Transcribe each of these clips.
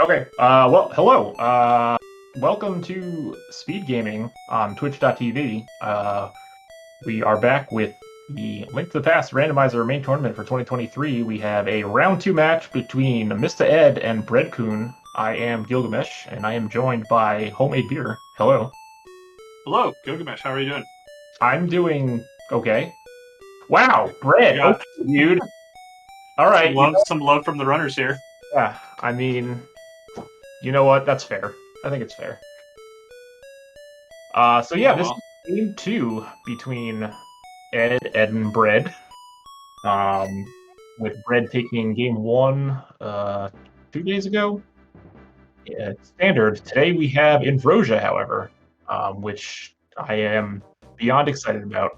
Okay. Well, hello. Welcome to SpeedGaming on Twitch.tv. We are back with the Link to the Past randomizer main tournament for 2023. We have a round two match between MistaEd and Bread-Kun. I am Gilgamesh, and I am joined by Homemade Beer. Hello. Hello, Gilgamesh. How are you doing? I'm doing okay. Wow, bread. You got Okay, dude. All right. some love from the runners here. Yeah, I mean, you know what? That's fair. I think it's fair. So yeah, Oh this well. is game two between Ed and Bread. Um, with Bread taking game one 2 days ago. Yeah, standard. Today we have Invrosia, however, which I am beyond excited about.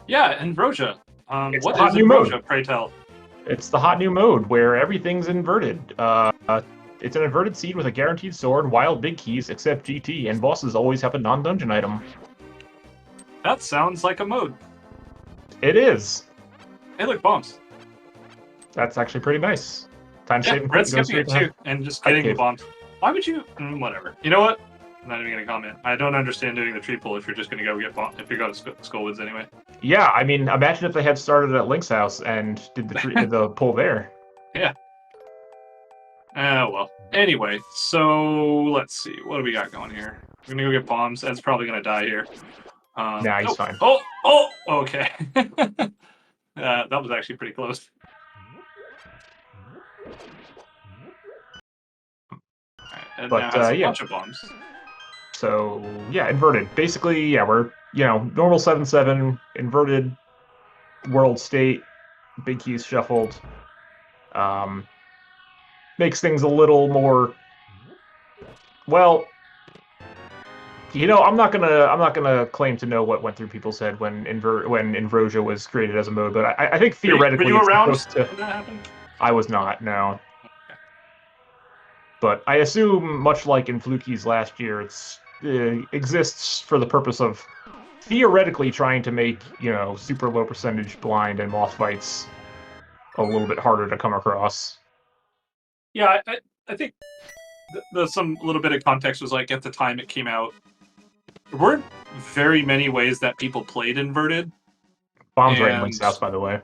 Yeah, Ambrosia. It's the What hot is new mode. Ambrosia, pray tell? It's the hot new mode where everything's inverted. It's an inverted seed with a guaranteed sword, wild big keys, except GT, and bosses always have a non-dungeon item. That sounds like a mode. It is. Hey, look, bombs. That's actually pretty nice. Time Yeah, saving red quick goes skipping it straight to too, and just Hype getting the Cave. bombs. Why would you? Whatever. You know what? I'm not even gonna comment. I don't understand doing the tree pull if you're just gonna go get bomb if you go to Skullwoods anyway. Yeah, I mean, imagine if they had started at Link's house and did the pull there. Yeah. Well. Anyway, so let's see. What do we got going here? We're gonna go get bombs. Ed's probably gonna die here. Nah, he's fine. Oh, okay. That was actually pretty close. Right, and But, now has a yeah. bunch of bombs. So yeah, inverted. Basically, yeah, we're normal 7-7, inverted world state, big keys shuffled. Makes things a little more. Well, I'm not gonna claim to know what went through people's head when Invrosia was created as a mode, but I think theoretically were you it's around supposed to. when that happened? I was not, no. Okay. But I assume, much like in Fluky's last year, it's exists for the purpose of theoretically trying to make super low percentage blind and moth fights a little bit harder to come across. Yeah, I think the some little bit of context was like at the time it came out, there weren't very many ways that people played inverted. Bombs right in Link's house, by the way.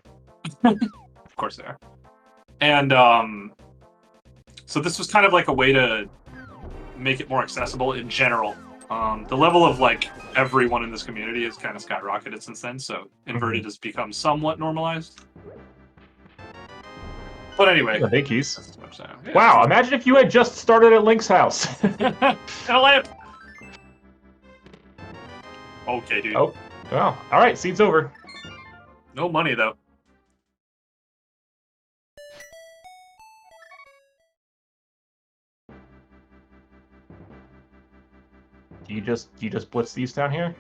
Of course they are. And so this was kind of like a way to make it more accessible in general. The level of like everyone in this community has kind of skyrocketed since then, so inverted has become somewhat normalized. But anyway, The big keys. Yeah, Wow! Imagine if you had just started at Link's house. And a lamp. Okay, dude. Oh, well, all right. Seed's over. No money though. Do you just blitz thieves down here?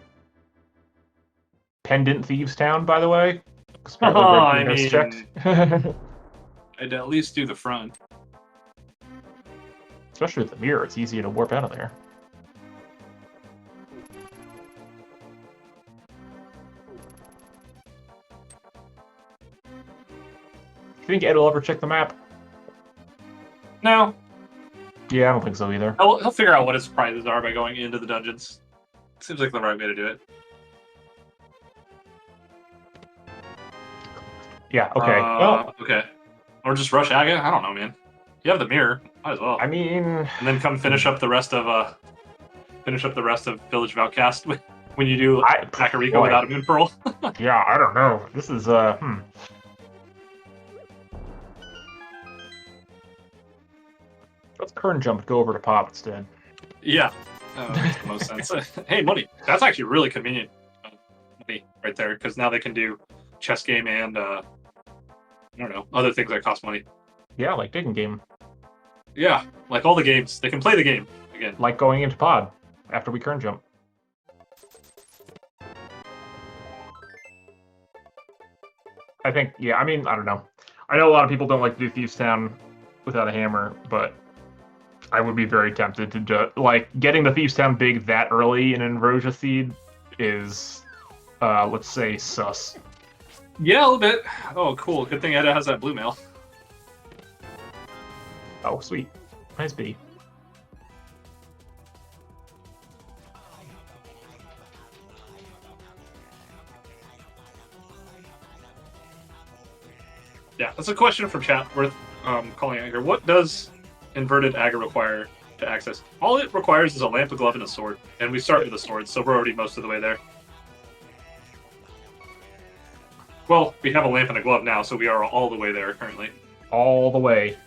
Pendant thieves town, by the way. I mean, checked. I'd at least do the front. Especially with the mirror, it's easy to warp out of there. You think Ed will ever check the map? No, Yeah, I don't think so either. he'll figure out what his prizes are by going into the dungeons. Seems like the right way to do it. Yeah, okay. Well, okay. Or just rush Aga. I don't know, man. You have the mirror. Might as well. I mean, and then come finish up the rest of Village of Outcast when you do Kakariko without a Moon Pearl. Yeah, I don't know. This is Let's Kern jump go over to Pop instead. Yeah, that makes the most sense. Hey, money. That's actually really convenient. Money right there, because now they can do chess game and I don't know, other things that cost money. Yeah, like digging game. Yeah, like all the games, they can play the game again. Like going into pod after we Kern jump. I think, yeah, I mean, I don't know. I know a lot of people don't like to do Thieves Town without a hammer, but I would be very tempted to do, like, getting the Thieves Town big that early in Ambrosia Seed is, let's say, sus. Yeah, a little bit. Oh, cool. Good thing Eda has that blue mail. Oh, sweet. Nice biddy. Yeah, that's a question from chat worth calling out here. What does inverted Aga require to access? All it requires is a lamp, a glove, and a sword. And we start with a sword, so we're already most of the way there. Well, we have a lamp and a glove now, so we are all the way there currently. All the way.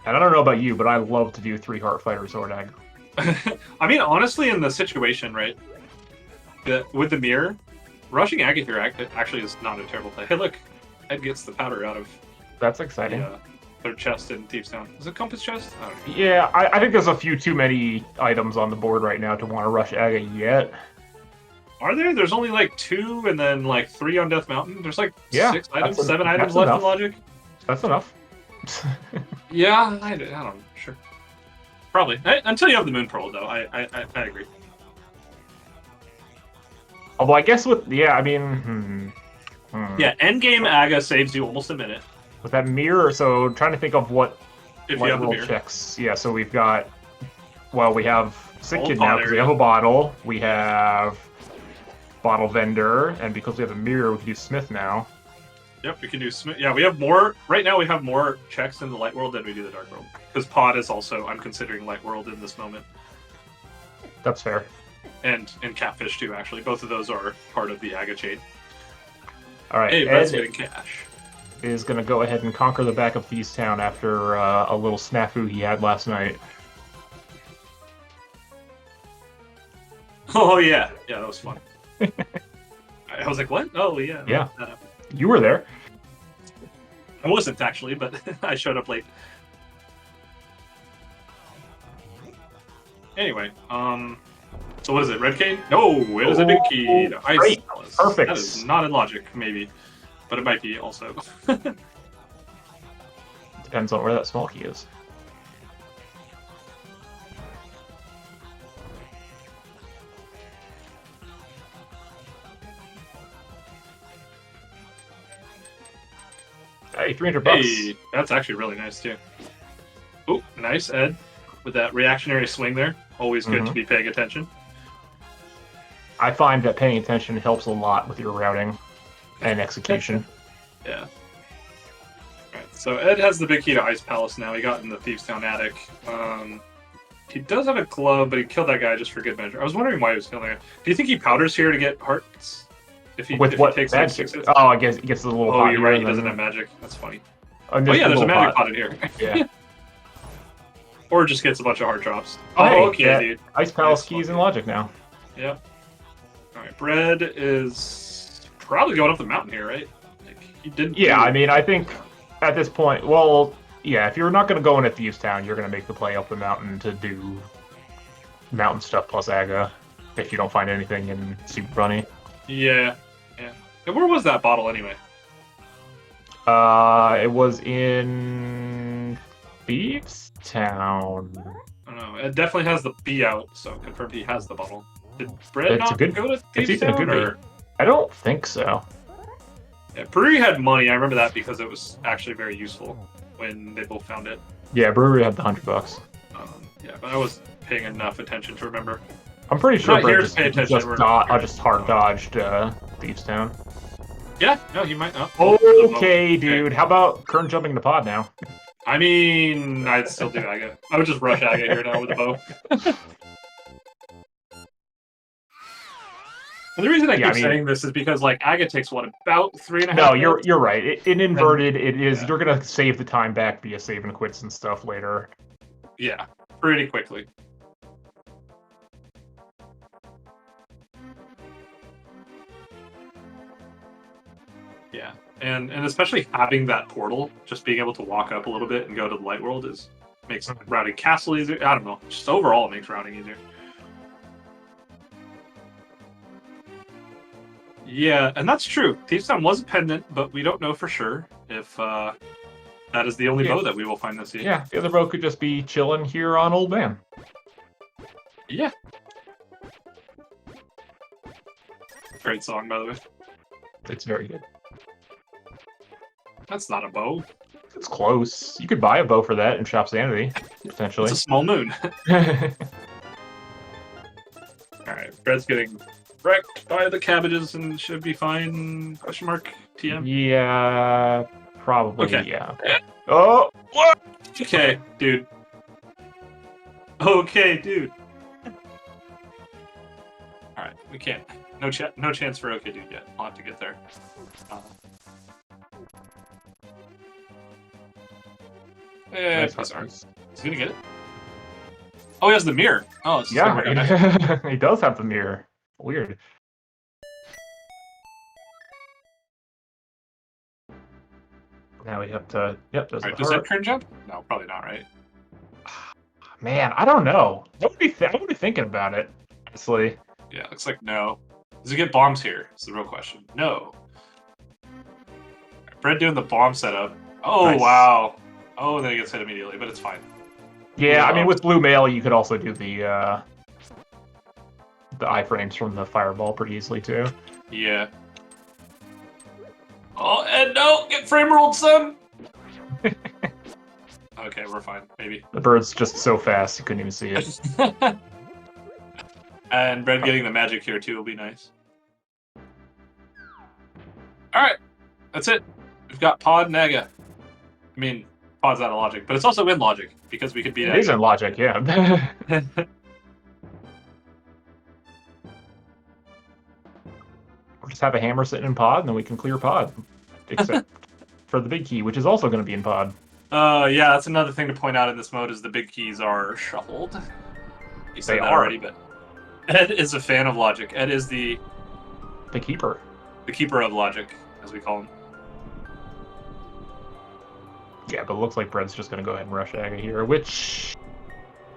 And I don't know about you, but I love to do 3-heart fighter sword Aga. I mean, honestly, in the situation, right, with the mirror, rushing Aga here actually is not a terrible play. Hey, look, Ed gets the powder out of That's exciting. their chest in Thieves Town. Is it Compass chest? I don't know. Yeah, I think there's a few too many items on the board right now to want to rush Aga yet. Are there? There's only like 2 and then like 3 on Death Mountain. There's like 6 items, 7 items left in Logic. That's enough. Yeah, I don't know. Sure. Probably. Until you have the Moon Pearl, though. I agree. Although I guess with, yeah, I mean... Yeah, Endgame Aga saves you almost a minute. With that mirror, so trying to think of what if you have the mirror. checks. Yeah, so we've got... Well, we have Sick Kid now because we have a bottle. We have Bottle Vendor, and because we have a mirror, we can do Smith now. Yep, we can do Smith. Yeah, we have more... Right now we have more checks in the Light World than we do the Dark World. Because Pod is also... I'm considering Light World in this moment. That's fair. And Catfish, too, actually. Both of those are part of the Aga chain. All right, hey, Red's getting cash. Is going to go ahead and conquer the back of Thieves Town after a little snafu he had last night. Oh, yeah. Yeah, that was fun. I was like, what? Oh, yeah. Yeah. You were there. I wasn't, actually, but I showed up late. Anyway, so what is it, Red Cane? No, it is a big key to Ice Palace. Perfect. That is not in Logic, maybe. But it might be also. Depends on where that small key is. Hey, $300. Hey, that's actually really nice, too. Oh, nice, Ed. With that reactionary swing there. Always good to be paying attention. I find that paying attention helps a lot with your routing and execution. Yeah. Alright, so Ed has the big key to Ice Palace now. He got in the Thieves Town attic. He does have a glove, but he killed that guy just for good measure. I was wondering why he was killing him. Do you think he powders here to get hearts? If he takes like 6 hits? Oh, I guess he gets a little pot. Oh, you're right. He doesn't have magic. That's funny. Oh yeah, there's a magic pot in here. Yeah. Or just gets a bunch of heart drops. Oh, hey, okay, yeah. dude. Ice Palace keys in Logic now. Yep. Alright, Bread is probably going up the mountain here, right? Like, he didn't. Yeah, I mean, I think at this point, well, yeah, if you're not going to go into Thieves Town, you're going to make the play up the mountain to do mountain stuff plus Aga if you don't find anything in Super Bunny. Yeah, yeah. And where was that bottle anyway? It was in Thieves Town. I don't know. It definitely has the B out, so confirmed he has the bottle. Did Bread not go to Thieves Town? Or... I don't think so. Yeah, Brewery had money. I remember that because it was actually very useful when they both found it. Yeah, Brewery had the $100. Yeah, but I wasn't paying enough attention to remember. I'm pretty sure Bread just hard dodged Thieves Town. Yeah, no, he might not. Okay, dude. How about current jumping the pod now? I mean, I'd still do Aga. I would just rush Aga here now with a bow. And the reason I keep saying this is because, like, Aga takes, what, about 3.5 No, you're right. In inverted, you're going to save the time back via save and quits and stuff later. Yeah, pretty quickly. Yeah, and especially having that portal, just being able to walk up a little bit and go to the light world makes routing castle easier. I don't know, just overall it makes routing easier. Yeah, and that's true. Thieves Town was a pendant, but we don't know for sure if that is the only bow that we will find this year. Yeah, the other bow could just be chilling here on Old Man. Yeah. Great song, by the way. It's very good. That's not a bow. It's close. You could buy a bow for that in Shop Sanity, potentially. It's a small moon. Alright, Bread's getting wrecked by the cabbages and should be fine. Question mark? TM? Yeah, probably, Okay. yeah. Oh, what? Okay, dude. Okay, dude. Alright, we can't. No chance for okay, dude yet. I'll have to get there. Yeah, Nice he's harpies. gonna get it. Oh, he has the mirror. Oh, it's Yeah, he does have the mirror. Weird. Now we have to. Yep, there's Alright, the does that heart. turn jump? No, probably not, right? Man, I don't know. I would be thinking about it, honestly. Yeah, looks like no. Does he get bombs here? It's the real question. No. Bread doing the bomb setup. Oh, Nice. wow. Oh, then he gets hit immediately, but it's fine. Yeah, I mean, with blue mail, you could also do the iframes from the fireball pretty easily too. Yeah. Oh, and no! Get frame rolled, son! Okay, we're fine. Maybe. The bird's just so fast, you couldn't even see it. And Bread getting the magic here, too, will be nice. Alright. That's it. We've got Pod and Aga. I mean, Pod's out of logic, but it's also in logic, because we could beat It is in logic, yeah. We'll just have a hammer sitting in pod, and then we can clear pod. Except for the big key, which is also going to be in pod. Yeah, that's another thing to point out in this mode is the big keys are shuffled. You said that already, but Ed is a fan of logic. Ed is the keeper. The keeper of logic, as we call him. Yeah, but it looks like Bread's just going to go ahead and rush Aga here, which...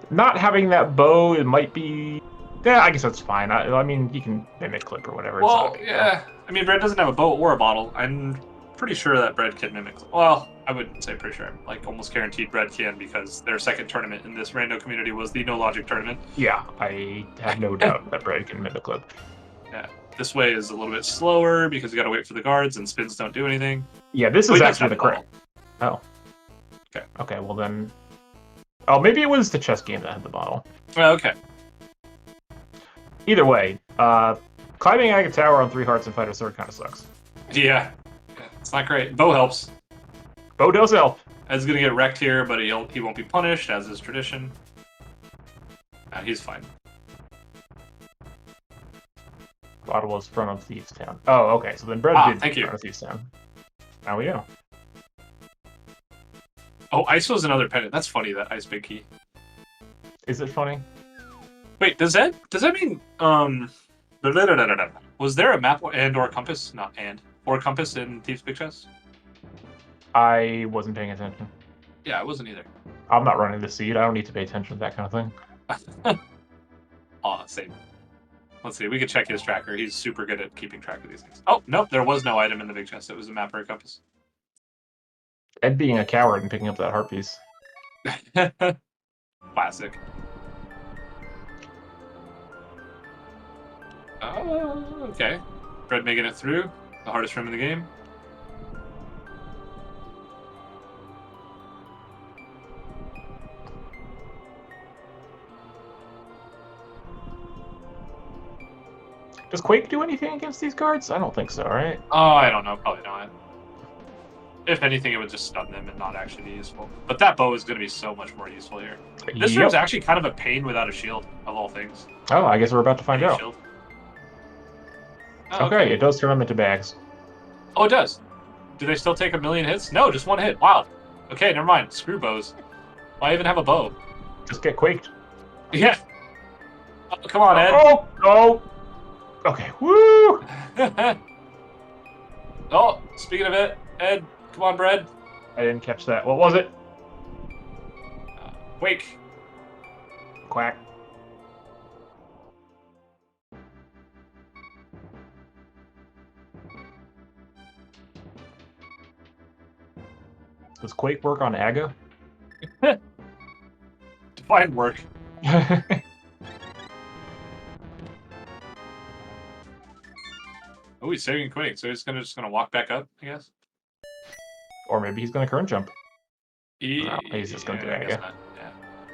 Not having that bow, it might be... Yeah, I guess that's fine. I mean, you can mimic clip or whatever. Well, yeah. I mean, Bread doesn't have a bow or a bottle. I'm pretty sure that Bread can mimic. Well, I wouldn't say pretty sure. Like, almost guaranteed Bread can because their second tournament in this rando community was the No Logic tournament. Yeah, I have no doubt that Bread can mimic clip. Yeah. This way is a little bit slower because you gotta wait for the guards and spins don't do anything. Yeah, this is actually the correct. Oh. Okay. Okay, well then... Oh, maybe it was the chess game that had the bottle. Well, okay. Either way, climbing Aga Tower on 3 hearts and fighter sword kind of sucks. Yeah. It's not great. Bow helps. Bow does help. Ed's gonna get wrecked here, but he won't be punished, as is tradition. He's fine. Bottle was front of Thieves Town. Oh, okay, so then Bread did front of Thieves Town. Now we go. Oh, ice was another pendant. That's funny, that ice big key. Is it funny? Wait, does that mean was there a map and or compass? Not and or compass in Thieves Big Chest? I wasn't paying attention. Yeah, I wasn't either. I'm not running the seed. I don't need to pay attention to that kind of thing. Aw, same. Let's see, we could check his tracker. He's super good at keeping track of these things. Oh, nope, there was no item in the big chest. It was a map or a compass. Ed being a coward and picking up that heart piece. Classic. Oh, okay. Bread making it through. The hardest room in the game. Does Quake do anything against these cards? I don't think so, right? Oh, I don't know. Probably not. If anything, it would just stun them and not actually be useful. But that bow is going to be so much more useful here. This room's actually kind of a pain without a shield, of all things. Oh, I guess we're about to find out. Oh, okay, it does turn them into bags. Oh, it does. Do they still take 1,000,000 hits? No, just 1 hit. Wow. Okay, never mind. Screw bows. Why even have a bow? Just get quaked. Yeah. Oh, come on, Ed. Oh, no. Okay, woo! Oh, speaking of it, Ed, come on, Bread. I didn't catch that. What was it? Quake. Quack. Does Quake work on Aga? Define work. Oh, he's saving Quake, so he's just gonna walk back up, I guess. Or maybe he's gonna current jump. No, he's just going to do I guess Aga. not. Yeah.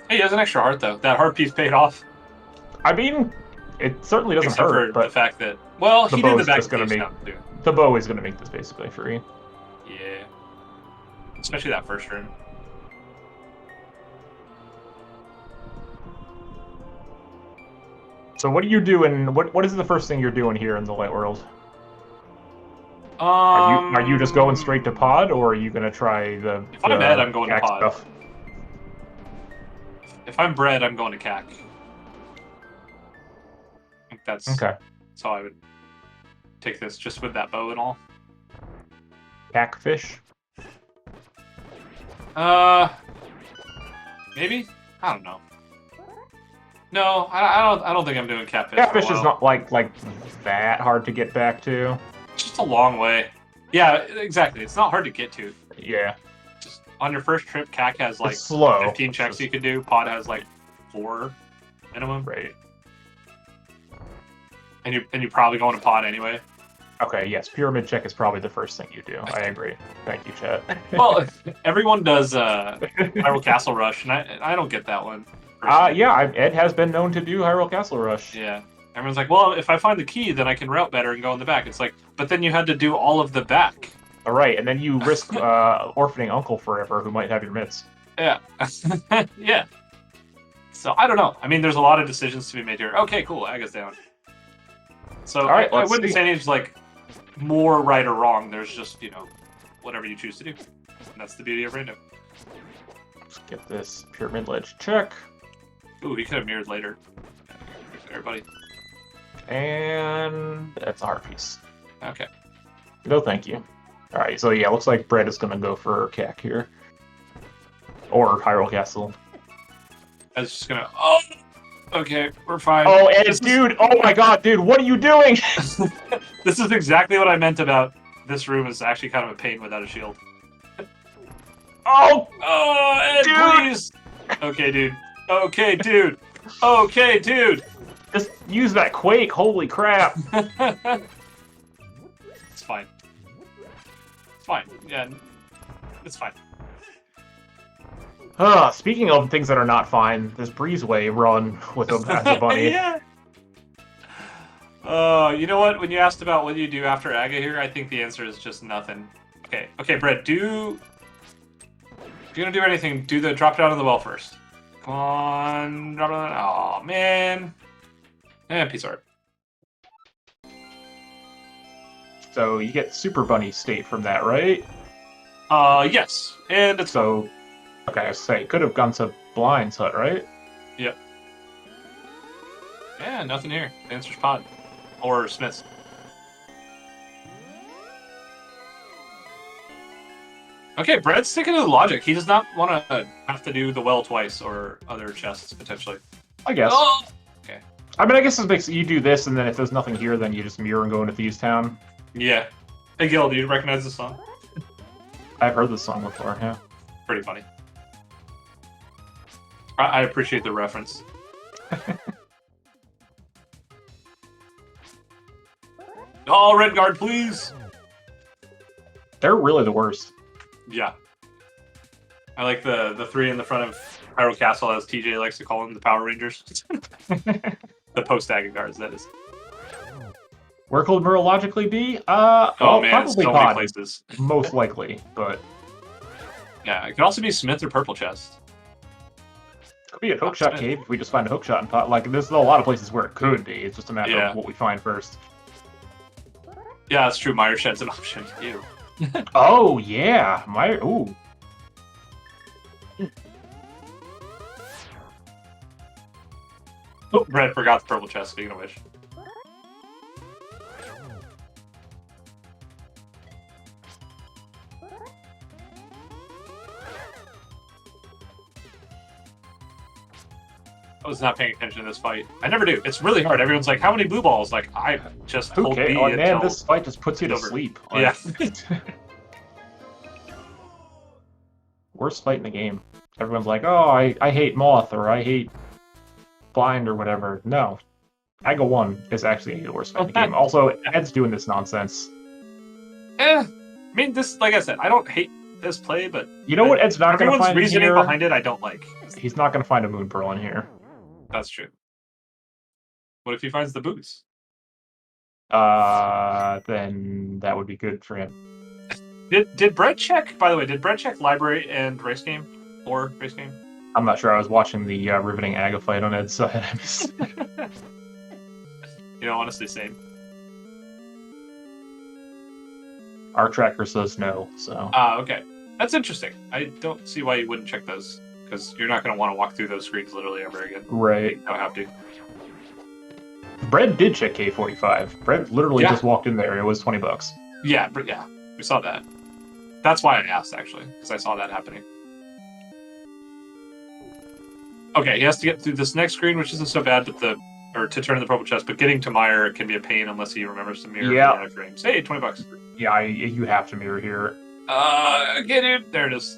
Hey, he has an extra heart though. That heart piece paid off. I mean, it certainly doesn't Except hurt, for but the fact that, well, the he did the bow's back just going to make stuff too. the bow is going to make this basically free. Yeah. Especially that first room. So what are you doing? What is the first thing you're doing here in the light world? Are you just going straight to pod, or are you gonna try the? If I'm Ed, I'm going to CAC pod. stuff? If I'm Bread, I'm going to CAC. I think that's Okay. how I would take this, just with that bow and all. CAC fish. Maybe? I don't know. No, I don't think I'm doing catfish. Catfish is not like that hard to get back to. It's just a long way. Yeah, exactly. It's not hard to get to. Yeah. Just on your first trip, CAC has like It's slow. 15 checks you can do. Pod has like 4 minimum. Right. And you're probably going to pod anyway. Okay, yes, pyramid check is probably the first thing you do. I agree. Thank you, chat. Well, everyone does Hyrule Castle Rush, and I don't get that one. Yeah, Ed has been known to do Hyrule Castle Rush. Yeah. Everyone's like, well, if I find the key, then I can route better and go in the back. It's like, but then you had to do all of the back. All right, and then you risk orphaning Uncle forever, who might have your mitts. Yeah. Yeah. So, I don't know. I mean, there's a lot of decisions to be made here. Okay, cool. Aga's down. So, right, I wouldn't say anything's like more right or wrong. There's just, whatever you choose to do. And that's the beauty of random. Let's get this pyramid ledge check. Ooh, he could have mirrored later. Everybody. And that's a heart piece. Okay. No, thank you. All right, so yeah, looks like Bread is going to go for CAC here. Or Hyrule Castle. I was just gonna... Oh! Okay, we're fine. Oh, Ed, dude! Oh my god, dude, what are you doing? This is exactly what I meant about this room is actually kind of a pain without a shield. Oh! Oh, Ed, dude! please! Okay, dude. Okay, dude. Okay, dude. Just use that Quake, holy crap. It's fine. It's fine. Yeah, it's fine. Speaking of things that are not fine, this Breezeway run with him as a bunny. Yeah. You know what? When you asked about what you do after Aga here, I think the answer is just nothing. Okay, Brett, if you're gonna do anything, do the drop down of the well first. Come on, drop down. Oh man. Piece art. So you get Super Bunny state from that, right? Yes, and it's so. Okay, I say could have gone to Blind's hut, right? Yep. Yeah, nothing here. The answer's pod or Smith's. Okay, Brett's sticking to the logic. He does not want to have to do the well twice or other chests potentially. I guess. Oh! Okay. I mean, I guess it makes you do this, and then if there's nothing here, then you just mirror and go into Thieves Town. Yeah. Hey, Gil, do you recognize this song? I've heard this song before. Yeah. Pretty funny. I appreciate the reference. Oh, red guard, please! They're really the worst. Yeah. I like the 3 in the front of Hyrule Castle, as TJ likes to call them, the Power Rangers. The post-Aga guards, that is. Where could Merle logically be? Man, probably so pod, many places. most likely, but... Yeah, it could also be Smith or Purple Chest. Could be a hookshot cave if we just find a hookshot and pot. Like, there's a lot of places where it could be. It's just a matter of what we find first. Yeah, that's true. Meyer Shed's an option. Ew. Oh, yeah. Ooh. Oh, Red forgot the Purple Chest, speaking of which. I was not paying attention to this fight. I never do. It's really hard. Everyone's like, how many blue balls? Like, I just hold B Oh, man, until this fight just puts you to sleep. Like, yeah. Worst fight in the game. Everyone's like, oh, I hate Moth, or I hate Blind, or whatever. No. Aga 1 is actually the worst fight in the game. Also, Ed's doing this nonsense. I mean, this, like I said, I don't hate this play, but you know what Ed's not going to everyone's find reasoning here? behind it I don't like. He's not going to find a Moon Pearl in here. That's true. What if he finds the booze? Then that would be good for him. Did Brett check? By the way, did Brett check library and race game or race game? I'm not sure. I was watching the riveting Aga fight on Ed's side. You know, honestly, same. Our tracker says no, so. Okay. That's interesting. I don't see why you wouldn't check those, because you're not going to want to walk through those screens literally ever again. Right. You don't have to. Bread did check K45. Bread literally just walked in there. It was $20. Yeah, but yeah, we saw that. That's why I asked, actually, because I saw that happening. Okay, he has to get through this next screen, which isn't so bad, but or to turn in the purple chest, but getting to Meyer can be a pain unless he remembers to mirror the frames. Hey, $20. Yeah, you have to mirror here. Get it. There it is.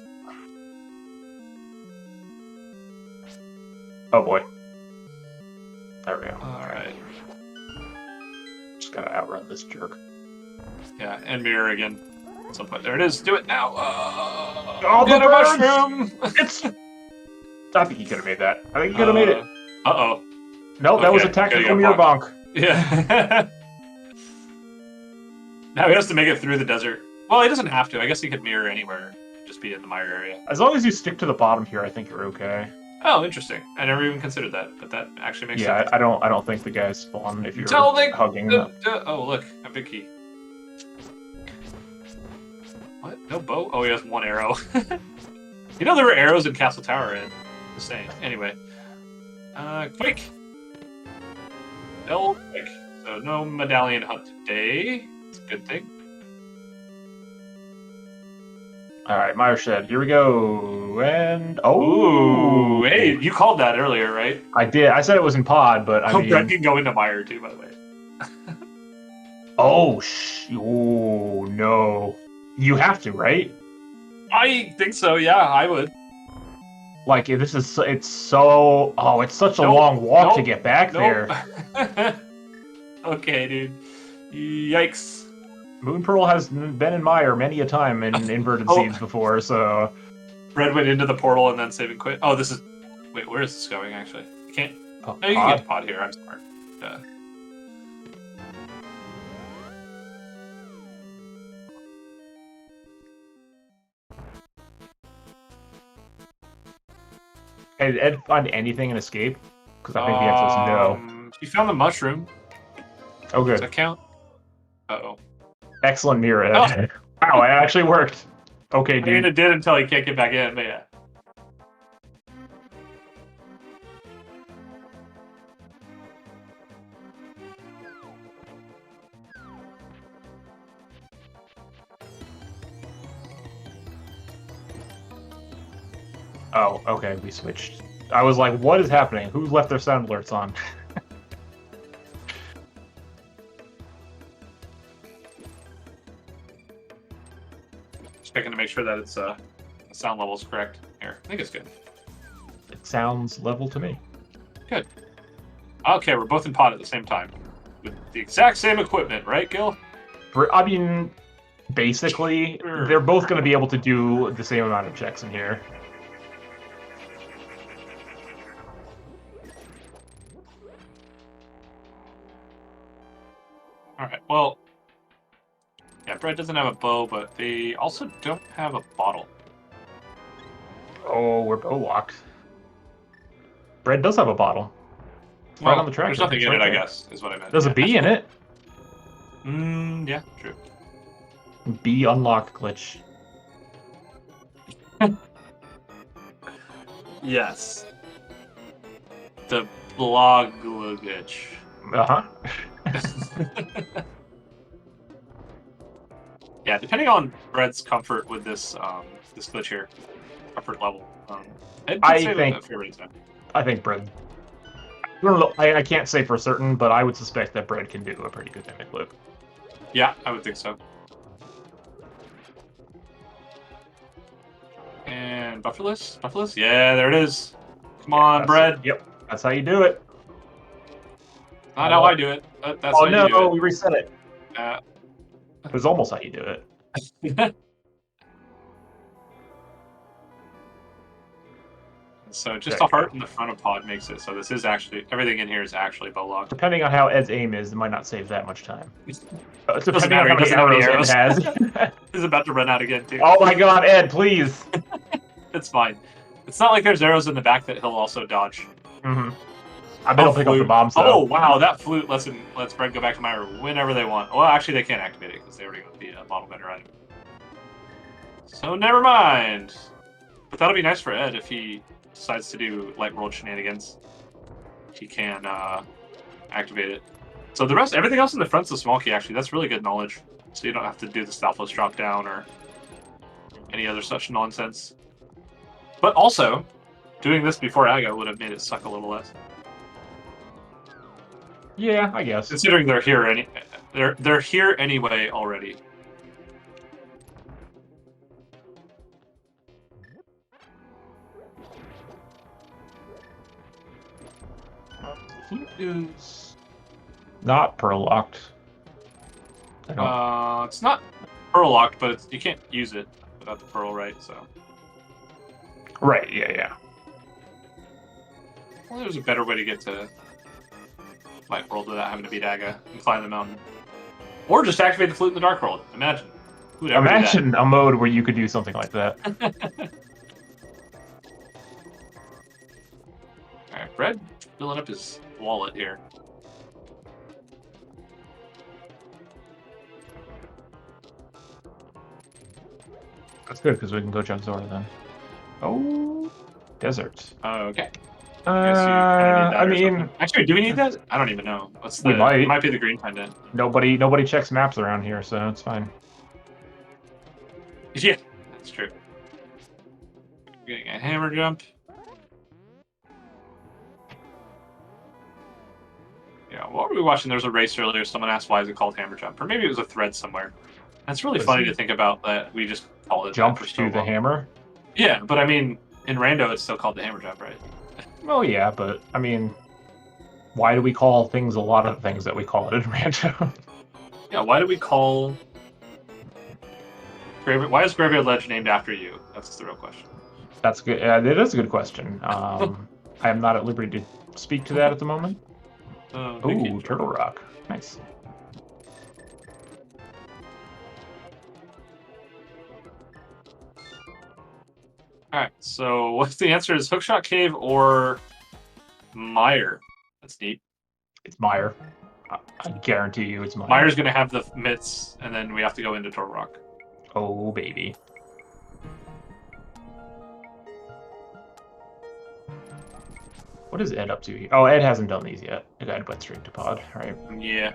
Oh boy. There we go. Alright. Just gotta outrun this jerk. Yeah, and mirror again. At some point. There it is. Do it now. Oh, get the a mushroom! It's... I think he could have made that. I think he could have made it. Uh-oh. No, that was a tactical mirror bonk. Yeah. Now he has to make it through the desert. Well, he doesn't have to. I guess he could mirror anywhere. Just be in the Meyer area. As long as you stick to the bottom here, I think you're okay. Oh, interesting. I never even considered that, but that actually makes sense. Yeah, I don't think the guys spawn if you're hugging them. Oh, look, a big key. What? No bow? Oh, he has one arrow. You know there were arrows in Castle Tower, Ed. Just saying. Anyway. Quake! No Quake. So no medallion hunt today. It's a good thing. Alright, Meyer Shed. Here we go. And... Ooh, hey, you called that earlier, right? I did. I said it was in pod, but I mean... Brett can go into Meyer, too, by the way. Oh, no. You have to, right? I think so, yeah, I would. Like, this is... It's so... Oh, it's such a long walk to get back there. Okay, dude. Yikes. Moon Pearl has been in Meyer many a time in inverted seeds before, so... Red went into the portal and then save and quit. Oh, this is... Wait, where is this going, actually? You can't... Oh, no, you can get to pod here. I'm smart. Hey, did Ed find anything in Escape? Because I think the answer is no. You found the mushroom. Oh, good. Does that count? Uh-oh. Excellent mirror, Ed. Oh. Wow, it actually worked. Okay, dude. I mean, it did until he can't get back in, but yeah. Oh, okay, we switched. I was like, what is happening? Who's left their sound alerts on? Checking to make sure that it's the sound level is correct. Here, I think it's good. It sounds level to me. Good. Okay, we're both in pod at the same time. With the exact same equipment, right, Gil? I mean, basically, they're both going to be able to do the same amount of checks in here. Alright, well... Yeah, Brett doesn't have a bow, but they also don't have a bottle. Oh, we're bow locked. Bread does have a bottle. It's right on the track. There's nothing in it, I guess, is what I meant. There's a bee in it. Yeah, true. Bee unlocked glitch. Yes. The blog glitch. Uh-huh. Yeah, depending on Brett's comfort with this this glitch here, comfort level. I think Bread. I don't know. I can't say for certain, but I would suspect that Bread can do a pretty good mimic loop. Yeah, I would think so. And bufferless, bufferless. Yeah, there it is. Come on, Bread. Yep, that's how you do it. Not how I do it. That's how you do it. Oh no, we reset it. It was almost how you do it. So just There a you heart go. in the front of pod makes it so this is actually everything in here is actually bow locked. Depending on how Ed's aim is, it might not save that much time. Doesn't Depending on matter. how He many doesn't have any arrows Ed arrows. has. He's about to run out again too. Oh my god, Ed, please! It's fine. It's not like there's arrows in the back that he'll also dodge. Mm-hmm. I bet he'll pick up the Flute. bombs, Oh though. wow, that flute lets Bread go back to Myra whenever they want. Well, actually, they can't activate it because they already got the bottle bender item. So never mind. But that'll be nice for Ed if he decides to do light world shenanigans. He can activate it. So the rest, everything else in the front's a small key. Actually, that's really good knowledge. So you don't have to do the Stalfos drop down or any other such nonsense. But also, doing this before Aga would have made it suck a little less. Yeah, I guess. Considering they're here they're here anyway already. Flute is not pearl locked. It's not pearl locked, but you can't use it without the pearl, right? So. Right. Yeah. Well, there's a better way to get to Light World without having to beat Aga and climb the mountain, or just activate the flute in the Dark World. Imagine. Who would ever do Imagine a mode where you could do something like that. All right, Bread filling up his wallet here. That's good because we can go jump Zora then. Oh, desert. Okay. I mean, actually, do we need that? I don't even know. What's the? We might. It might be the green pendant. Nobody checks maps around here, so it's fine. Yeah, that's true. Getting a hammer jump. Yeah, what were we watching? There was a race earlier. Someone asked why is it called hammer jump, or maybe it was a thread somewhere. That's really funny to think about that we just call it jump to the hammer. Yeah, but I mean, in Rando, it's still called the hammer jump, right? Well, yeah, but I mean, why do we call things a lot of things that we call it in Rando? Yeah, why do we call why is Graveyard Ledge named after you? That's the real question. That's good. It is a good question. I am not at liberty to speak to that at the moment. Ooh, Turtle Rock. Nice. Alright, so what's the answer? Is Hookshot Cave or Mire? That's neat. It's Mire. I guarantee you it's Mire. Mire's going to have the mitts, and then we have to go into Turtle Rock. Oh, baby. What is Ed up to here? Oh, Ed hasn't done these yet. A guide went straight to pod, right? Yeah.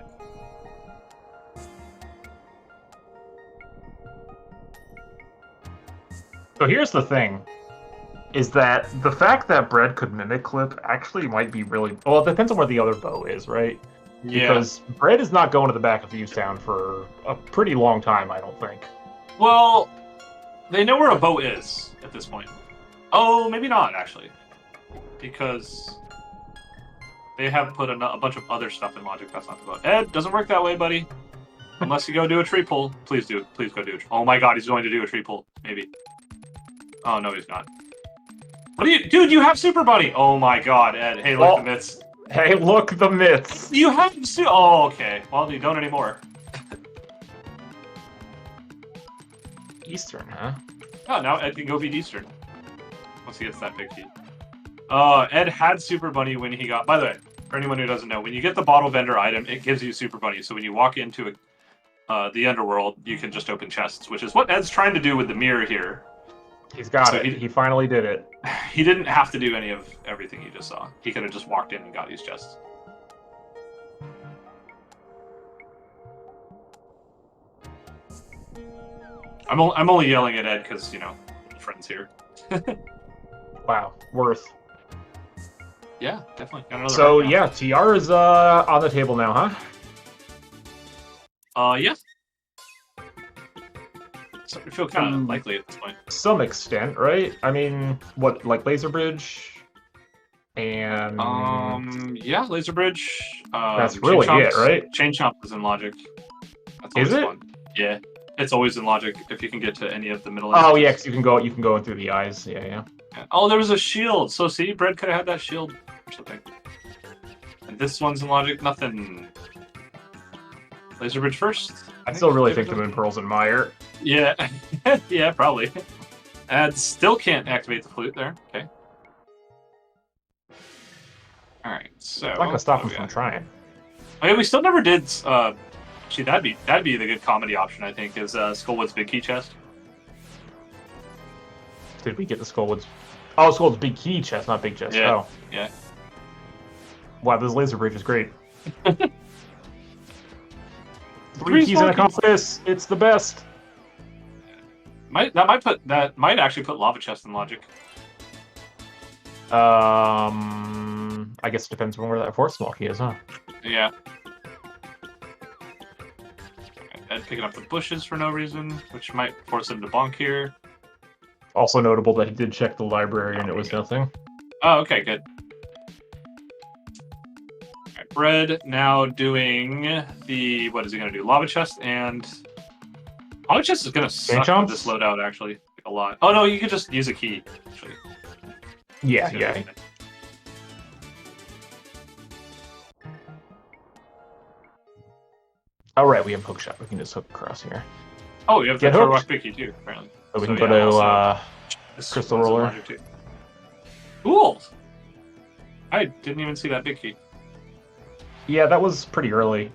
So here's the thing, is that the fact that Bread could mimic clip actually might be really... Well, it depends on where the other bow is, right? Yeah. Because Bread is not going to the back of Viewstown for a pretty long time, I don't think. Well, they know where a bow is at this point. Oh, maybe not, actually. Because they have put a bunch of other stuff in logic that's not the bow. Ed, doesn't work that way, buddy. Unless you go do a tree pull. Please do. Please go do it. Oh my god, he's going to do a tree pull. Maybe. Oh, no, he's not. What are you... Dude, you have Super Bunny! Oh my god, Ed. Hey, look, the mitts. Hey, look, the mitts! You have... Oh, okay. Well, you don't anymore. Eastern, huh? Oh, now Ed can go beat Eastern. Once he gets that big key. Ed had Super Bunny when he got... By the way, for anyone who doesn't know, when you get the Bottle Bender item, it gives you Super Bunny. So when you walk into the Underworld, you can just open chests, which is what Ed's trying to do with the mirror here. He's got it. He finally did it. He didn't have to do any of everything you just saw. He could have just walked in and got these chests. I'm only yelling at Ed because, you know, friends here. Wow, worth. Yeah, definitely. Got another so yeah, TR is on the table now, huh? Yeah. So I feel kind of likely at this point. Some extent, right? I mean, what, like Laser Bridge? And... yeah, Laser Bridge. That's really it, right? Chain Chomp is in Logic. That's is it? Fun. Yeah. It's always in logic if you can get to any of the middle. Oh yeah, because you can go in through the eyes. Yeah, yeah. Oh, there was a shield. So see, Bread could have had that shield or something. And this one's in logic. Nothing. Laser bridge first. I still really think the moon pearl's in Meyer. Yeah, yeah, probably. And still can't activate the flute there. Okay. All right, so I'm not gonna stop him from trying. Okay, we still never did. Gee, that'd be the good comedy option. I think is Skullwood's big key chest. Did we get the Skullwood's? Oh, Skullwood's big key chest, not big chest. Yeah. Oh. Yeah. Wow, this laser bridge is great. 3 keys and a compass. It's the best. That might actually put lava chest in logic. I guess it depends on where that force small key is, huh? Yeah. Ed picking up the bushes for no reason, which might force him to bonk here. Also notable that he did check the library and it was nothing. Oh, okay, good. Alright, Bread now doing the... What is he going to do? Lava chest and... Lava chest is going to suck with this loadout, actually. A lot. Oh, no, you could just use a key, actually. Yeah, yeah. Oh, right, we have hook shot. We can just hook across here. Oh, you have the Turrock Picky, too, apparently. So we can go to Crystal Roller. Cool! I didn't even see that big key. Yeah, that was pretty early.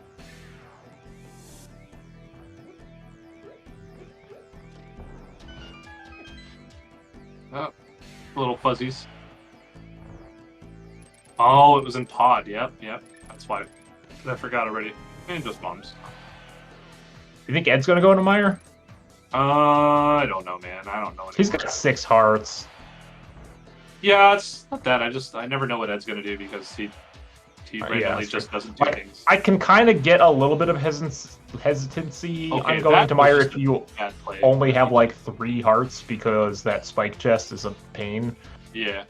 Oh, little fuzzies. Oh, it was in pod. Yep. That's why. I forgot already. And just bombs. You think Ed's gonna go into Meyer? I don't know, man. I don't know. He's got 6 hearts. Yeah, it's not that. I never know what Ed's gonna do because he randomly just doesn't do things. I can kind of get a little bit of hesitancy on going into Meyer if you only have like 3 hearts because that spike chest is a pain. Yeah.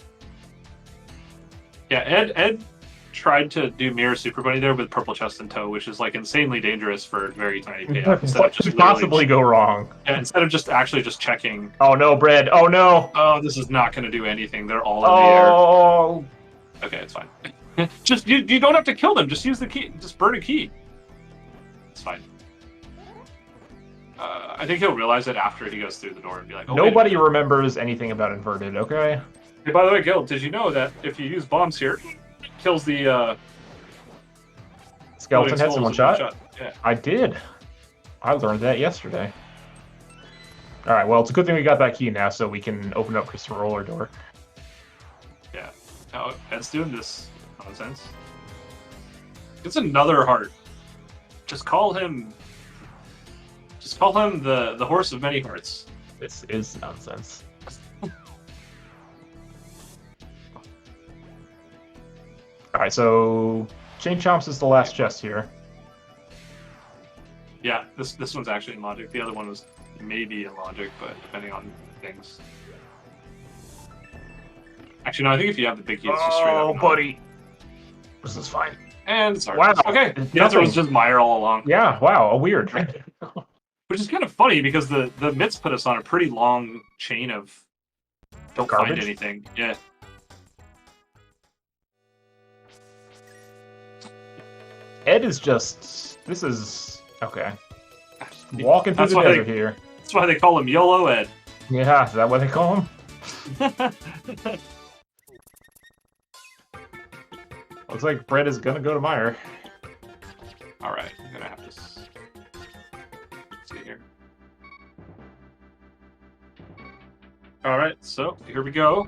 Yeah, Ed tried to do Mirror Super Bunny there with purple chest and toe, which is like insanely dangerous for very tiny payoff. What could possibly go wrong? Yeah, instead of just actually checking. Oh no, Bread! Oh no! Oh, this is not going to do anything. They're all in the air. Oh. Okay, it's fine. Just you don't have to kill them. Just use the key. Just burn a key. It's fine. I think he'll realize it after he goes through the door and be like, oh, nobody remembers anything about inverted. Okay. Hey, by the way, Gil, did you know that if you use bombs here, it kills the skeleton heads in one shot? Yeah. I did. I learned that yesterday. All right. Well, it's a good thing we got that key now, so we can open up Crystal Roller door. Yeah. Now Ed's doing this nonsense. It's another heart. Just call him the horse of many hearts. This is nonsense. Alright, so Chain Chomps is the last chest here. Yeah, this one's actually in logic. The other one was maybe in logic, but depending on things. Actually, no, I think if you have the big key, it's just straight up. Oh, buddy. This is fine. And sorry. Wow. Okay, the answer was just Meyer all along. Yeah, wow, a weird. Which is kind of funny because the mitts put us on a pretty long chain of don't find anything. Yeah. Ed is just... This is... Okay. Walking through the desert here. That's why they call him YOLO Ed. Yeah, is that what they call him? Looks like Bread is gonna go to Meyer. Alright, I'm gonna have to see here. Alright, so here we go.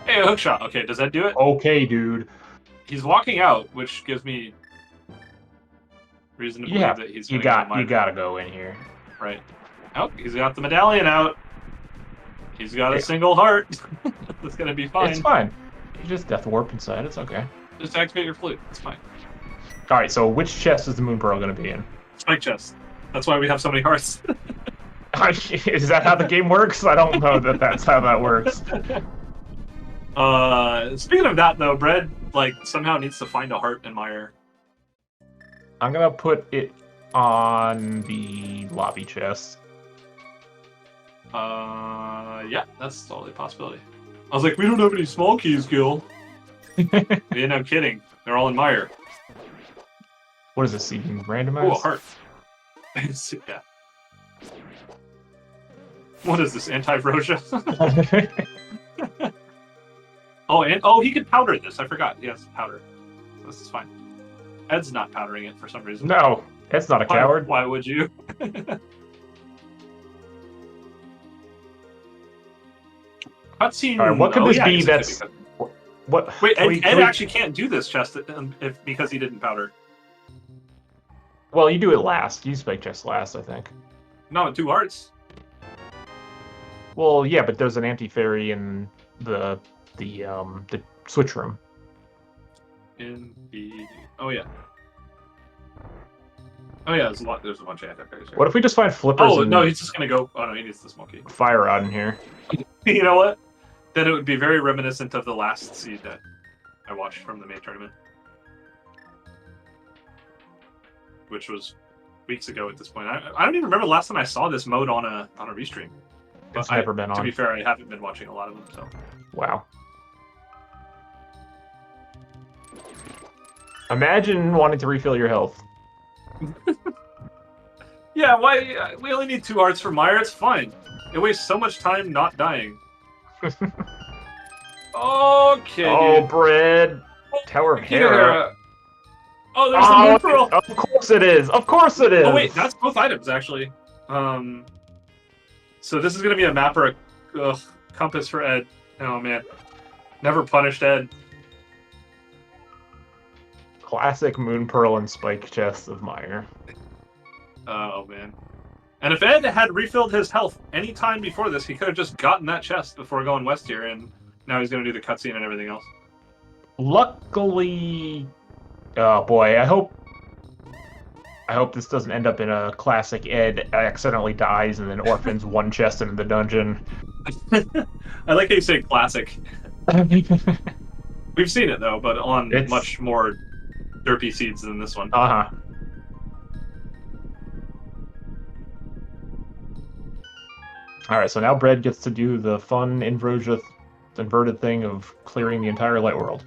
Hey, a hook shot. Okay, does that do it? Okay, dude. He's walking out, which gives me reason to believe that he's going to go you gotta go in here. Right. Oh, he's got the medallion out. He's got a single heart. That's gonna be fine. It's fine. You just death warp inside. It's okay. Just activate your flute. It's fine. All right. So which chest is the Moon Pearl gonna be in? Spike chest. That's why we have so many hearts. Is that how the game works? I don't know that that's how that works. Speaking of that, though, Bread somehow needs to find a heart in Meyer. I'm gonna put it on the lobby chest. Yeah, that's totally a possibility. I was like, we don't have any small keys, Gil. Yeah, no kidding. They're all in Meyer. What is this even randomized? Oh, a heart. Yeah. What is this, anti-Vrosia? Oh, he can powder this. I forgot. He has powder. This is fine. Ed's not powdering it for some reason. No, Ed's not a coward. Why would you? Cutscene. All right, what could this be? That's what? Wait, Ed actually can't do this chest because he didn't powder. Well, you do it last. You spike chest last, I think. No, 2 hearts. Well, yeah, but there's an anti-fairy in the switch room. Oh yeah. There's a bunch of anti-fairies here. What if we just find flippers? Oh no, he's just gonna go. Oh no, he needs the small key. Fire rod in here. You know what? Then it would be very reminiscent of the last seed that I watched from the main tournament, which was weeks ago at this point. I don't even remember the last time I saw this mode on a restream. But It's never been on. To be fair, I haven't been watching a lot of them. So. Wow. Imagine wanting to refill your health. Yeah, why? We only need 2 hearts for Meyer. It's fine. It wastes so much time not dying. Okay. Oh, dude. bread. Tower of Hera. Oh, there's a moon pearl. Of course it is. Of course it is. Oh wait, that's both items actually. So this is gonna be a map or a compass for Ed. Oh man, never punished Ed. Classic moon pearl and spike chest of Meyer. Oh man. And if Ed had refilled his health any time before this, he could have just gotten that chest before going west here, and now he's gonna do the cutscene and everything else. Luckily, oh boy, I hope this doesn't end up in a classic Ed accidentally dies and then orphans 1 chest into the dungeon. I like how you say classic. We've seen it though, but on much more derpy seeds than this one. Uh-huh. Alright, so now Bread gets to do the fun inverted thing of clearing the entire light world.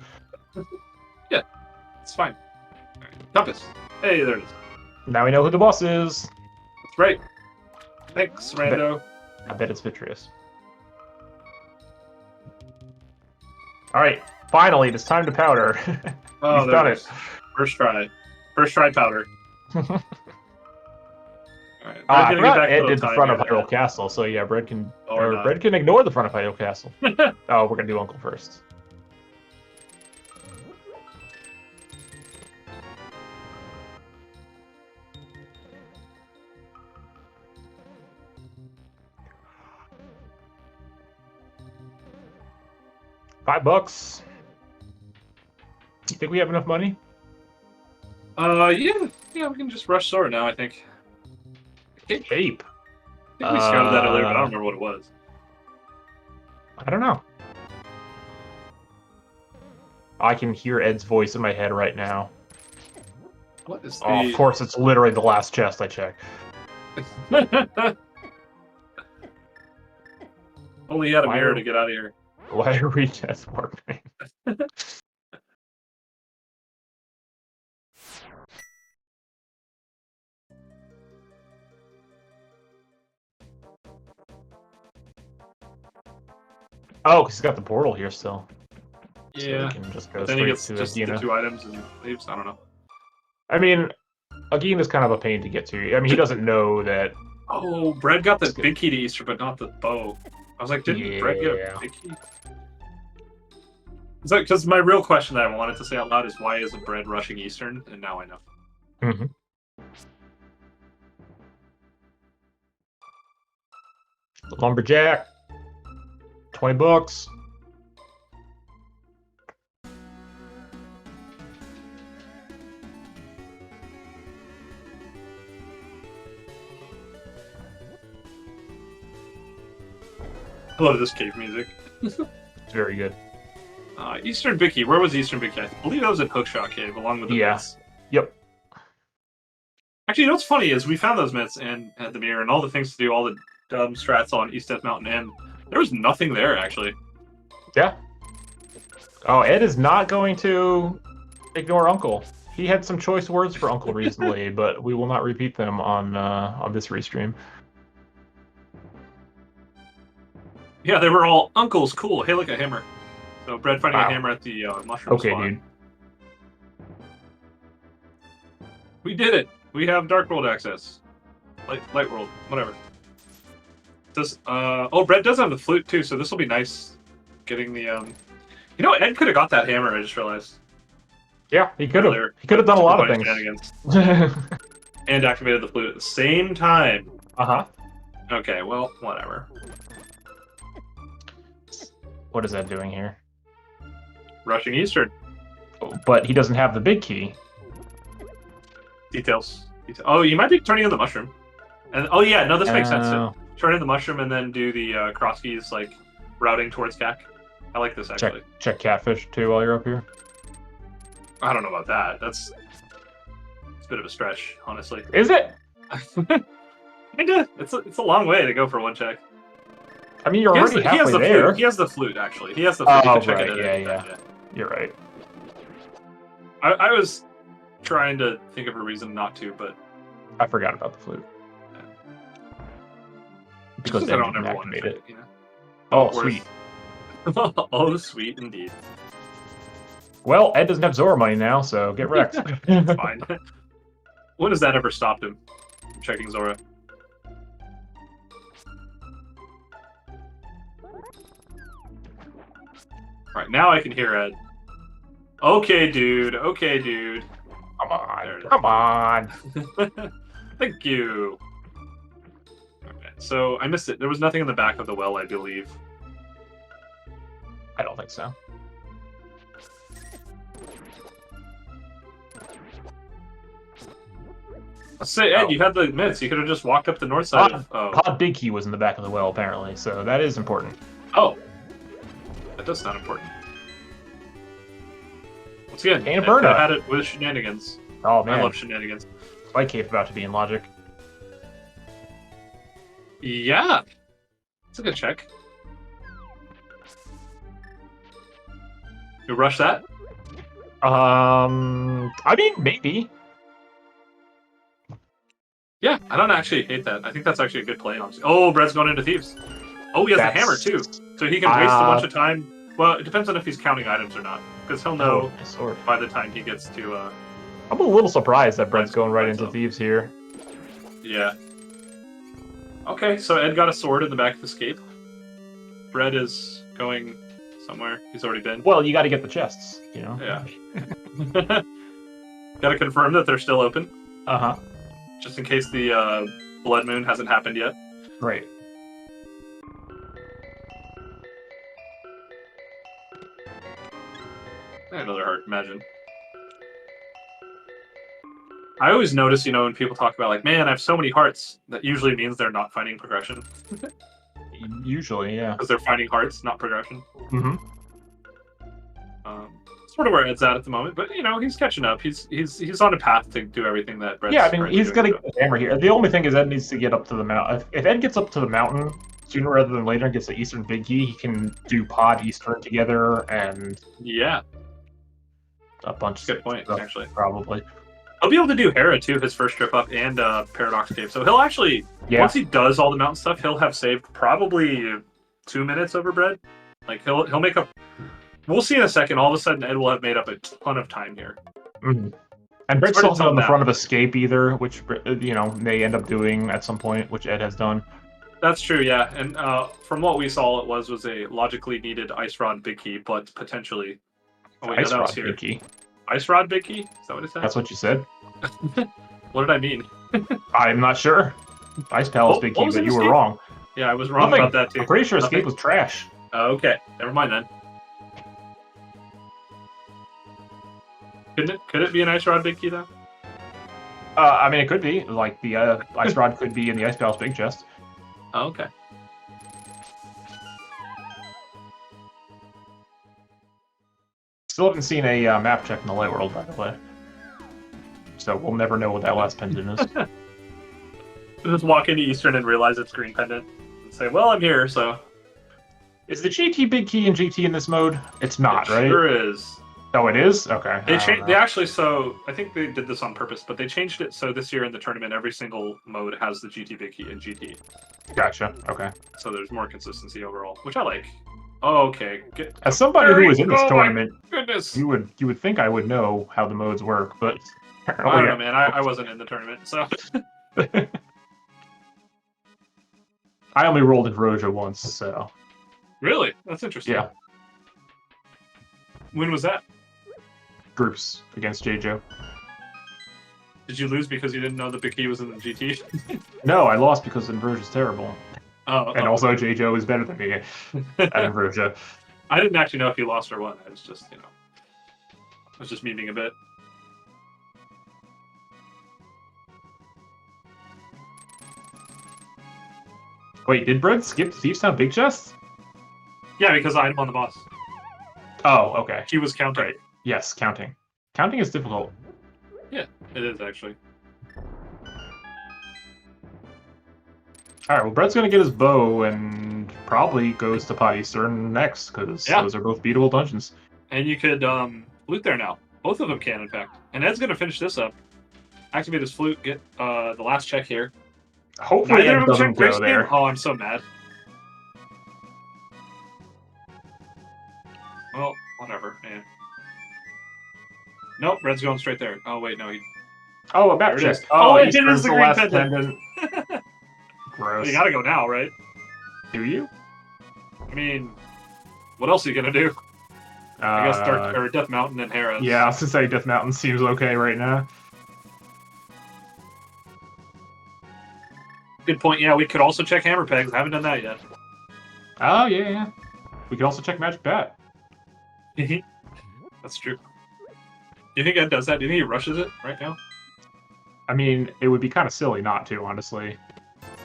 Yeah, it's fine. All right. Compass. Hey, there it is. Now we know who the boss is. That's right. Thanks, Rando. I bet it's Vitreous. Alright, finally, it's time to powder. Oh, We've done it. First try. First try powder. Alright, I forgot Ed did the front of Hyrule Castle, so yeah, Bread can Bread can ignore the front of Hyrule Castle. Oh, we're gonna do Uncle first. $5. You think we have enough money? Yeah, we can just rush Sora now, I think. Cape. I think we scouted that earlier, but I don't remember what it was. I don't know. I can hear Ed's voice in my head right now. What is the... Oh, of course, it's literally the last chest I checked. Only he had a mirror to get out of here. Why are we just working? Oh, because he's got the portal here still. Yeah. So we can just go then he gets to just Agina. the 2 items and leaves. I don't know. I mean, Agina's kind of a pain to get to. I mean, he doesn't know that. Oh, Bread got the big key to Easter, but not the bow. I was like, didn't Bread get a big key? Because my real question that I wanted to say out loud is why isn't Bread rushing Eastern? And now I know. Mm-hmm. Lumberjack. $20. I love this cave music. It's very good. Eastern Bicky. Where was Eastern Bicky? I believe that was in Hookshot Cave, along with the bits. Yep. Actually, you know what's funny is we found those myths and had the mirror and all the things to do, all the dumb strats on East Death Mountain, and there was nothing there actually. Yeah. Oh, Ed is not going to ignore Uncle. He had some choice words for Uncle recently, but we will not repeat them on this restream. Yeah, they were all Uncle's cool. Hey, look, a hammer. So Bread finding Wow. a hammer at the mushroom Okay, spot. dude. We did it. We have Dark World access. Light World, whatever. Does oh, Bread does have the flute too, so this will be nice. Getting the You know, Ed could have got that hammer. I just realized. Yeah, he could have. He could have done a lot of things. And activated the flute at the same time. Uh-huh. Okay, well, whatever. What is Ed doing here? Rushing Eastern. But he doesn't have the big key. Details. Oh, you might be turning in the mushroom. And oh yeah, no, this makes sense too. Turn in the mushroom and then do the cross keys like routing towards CAC. I like this actually. Check catfish too while you're up here. I don't know about that. It's a bit of a stretch, honestly. Is it? Kinda. It's a long way to go for one check. I mean, you're already halfway there. Flute. He has the flute, actually. He has the flute. Oh, check right. it Yeah. You're right. I was trying to think of a reason not to, but I forgot about the flute. Because I don't ever want to it. You know? Oh, sweet. Oh, sweet indeed. Well, Ed doesn't have Zora money now, so get wrecked. It's fine. When has that ever stopped him from checking Zora? Alright, now I can hear Ed. Okay, dude. Okay, dude. Come on. Come on. Thank you. Okay, so I missed it. There was nothing in the back of the well, I believe. I don't think so. Let's say, Ed, you had the myths. You could have just walked up the north side. Pod Big Key was in the back of the well, apparently, so that is important. Oh. That does sound important. Once again, Ain't a burnout. I had it with shenanigans. Oh, man. I love shenanigans. Spike Cave about to be in logic. Yeah. It's a good check. You rush that? I mean, maybe. Yeah, I don't actually hate that. I think that's actually a good play. Honestly. Oh, Bread's going into Thieves. Oh, he has a hammer, too. So he can waste a bunch of time. Well, it depends on if he's counting items or not. Because he'll know by the time he gets to... I'm a little surprised that Bread's going right into Thieves here. Yeah. Okay, so Ed got a sword in the back of Escape. Bread is going somewhere. He's already been. Well, you got to get the chests, you know? Yeah. Gotta confirm that they're still open. Uh-huh. Just in case the Blood Moon hasn't happened yet. Right. Another heart, imagine. I always notice, you know, when people talk about, like, man, I have so many hearts, that usually means they're not finding progression. Usually, yeah. Because they're finding hearts, not progression. Mm-hmm. Sort of where Ed's at the moment, but, you know, he's catching up. He's on a path to do everything that Brett's I mean, he's going to get the hammer here. The only thing is Ed needs to get up to the mountain. If Ed gets up to the mountain sooner rather than later and gets the Eastern Big Key, he can do Pod Eastern together and... Yeah. A bunch of good point, actually. Probably. He'll be able to do Hera, too, his first trip up, and Paradox Cave. So he'll actually, once he does all the mountain stuff, he'll have saved probably 2 minutes over Bread. Like, he'll make up... We'll see in a second. All of a sudden, Ed will have made up a ton of time here. Mm-hmm. And Brett's still not on the front of Escape either, which, you know, may end up doing at some point, which Ed has done. That's true, yeah. And from what we saw, it was a logically needed Ice Rod Big Key, but potentially... Oh, wait, Ice Rod Big Key. Ice Rod Big Key? Is that what it said? That's what you said. What did I mean? I'm not sure. Ice Palace Big Key, but you were wrong. Yeah, I was wrong about that, too. I'm pretty sure Escape was trash. Okay, never mind then. Could it be an Ice Rod Big Key, though? I mean, it could be. Like, the Ice Rod could be in the Ice Palace Big Chest. Oh, okay. Still haven't seen a map check in the Light World, by the way. So we'll never know what that last pendant is. Just walk into Eastern and realize it's green pendant. And say, well, I'm here, so... Is the GT big key in GT in this mode? It's not, it right? Sure is. Oh, it is? Okay. They actually, so I think they did this on purpose, but they changed it so this year in the tournament, every single mode has the GT big key in GT. Gotcha. Okay. So there's more consistency overall, which I like. Oh, okay. As somebody who was in this tournament, goodness, you would think I would know how the modes work, but I don't know, man. I wasn't in the tournament, so. I only rolled in Roja once, so. Really? That's interesting. Yeah. When was that? Groups against JJo. Did you lose because you didn't know the big key was in the GT? No, I lost because Inversion's terrible. Oh, and also JJo is better than me at Inversion. I didn't actually know if you lost or won. I was just, I was just memeing a bit. Wait, did Bread skip Thieves Town Big Chest? Yeah, because I'm on the boss. Oh, okay. He was counting. Right. Yes, counting. Counting is difficult. Yeah, it is actually. Alright, well, Brett's going to get his bow and probably goes to Pot Eastern next, because those are both beatable dungeons. And you could loot there now. Both of them can, in fact. And Ed's going to finish this up. Activate his flute, get the last check here. Hopefully Ed doesn't go there. Oh, I'm so mad. Well, whatever, man. Nope, Red's going straight there. Oh, wait, no. Oh, a map check. Oh, it Eastern's is the last green pendant. Gross. Well, you gotta go now, right? Do you? I mean, what else are you gonna do? I guess Death Mountain and Harris. Yeah, I was gonna say Death Mountain seems okay right now. Good point. Yeah, we could also check Hammer Pegs. I haven't done that yet. Oh, yeah. We could also check Magic Bat. That's true. Do you think Ed does that? Do you think he rushes it right now? I mean, it would be kind of silly not to, honestly.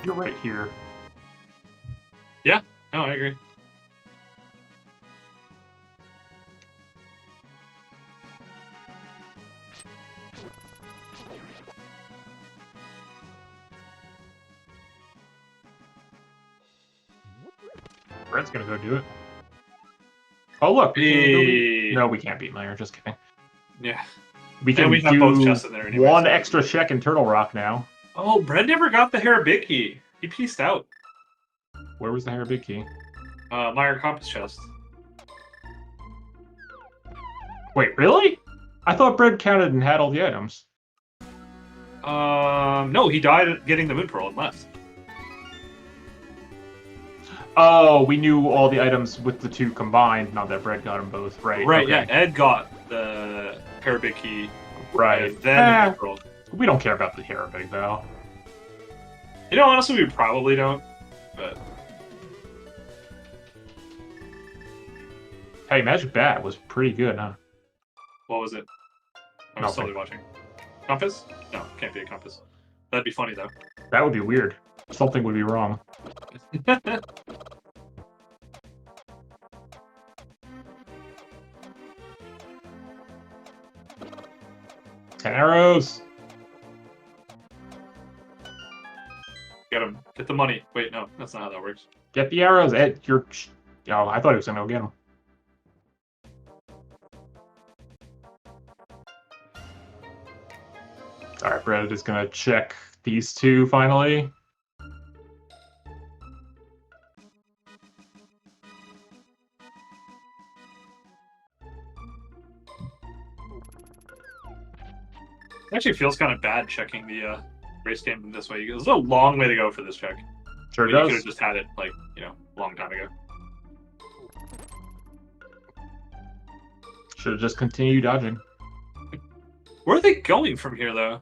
You're right here. Yeah, no, I agree. Brett's gonna go do it. Oh, look. No, we can't beat Meyer. Just kidding. Yeah. We can have do both chests in there anyway, one so. extra check in Turtle Rock now. Oh, Brett never got the Harabiki. He pieced out. Where was the Harabiki? Meyer Compass chest. Wait, really? I thought Bread counted and had all the items. No, he died getting the Moon Pearl and left. Oh, we knew all the items with the two combined, not that Bread got them both. Right, Right, okay. yeah. Ed got the Harabiki. Right. And then the Moon Pearl. We don't care about the Harabig, though. You know, honestly, we probably don't, but... Hey, Magic Bat was pretty good, huh? What was it? I was totally watching. Compass? No, can't be a compass. That'd be funny, though. That would be weird. Something would be wrong. 10 arrows! Get him. Get the money. Wait, no, that's not how that works. Get the arrows, Ed. You're... Oh, I thought he was gonna go get them. Alright, Brett is gonna check these two finally. It actually feels kind of bad checking the race game this way. There's a long way to go for this check. Sure You does. could have just had it, like, a long time ago. Should have just continued dodging. Where are they going from here, though?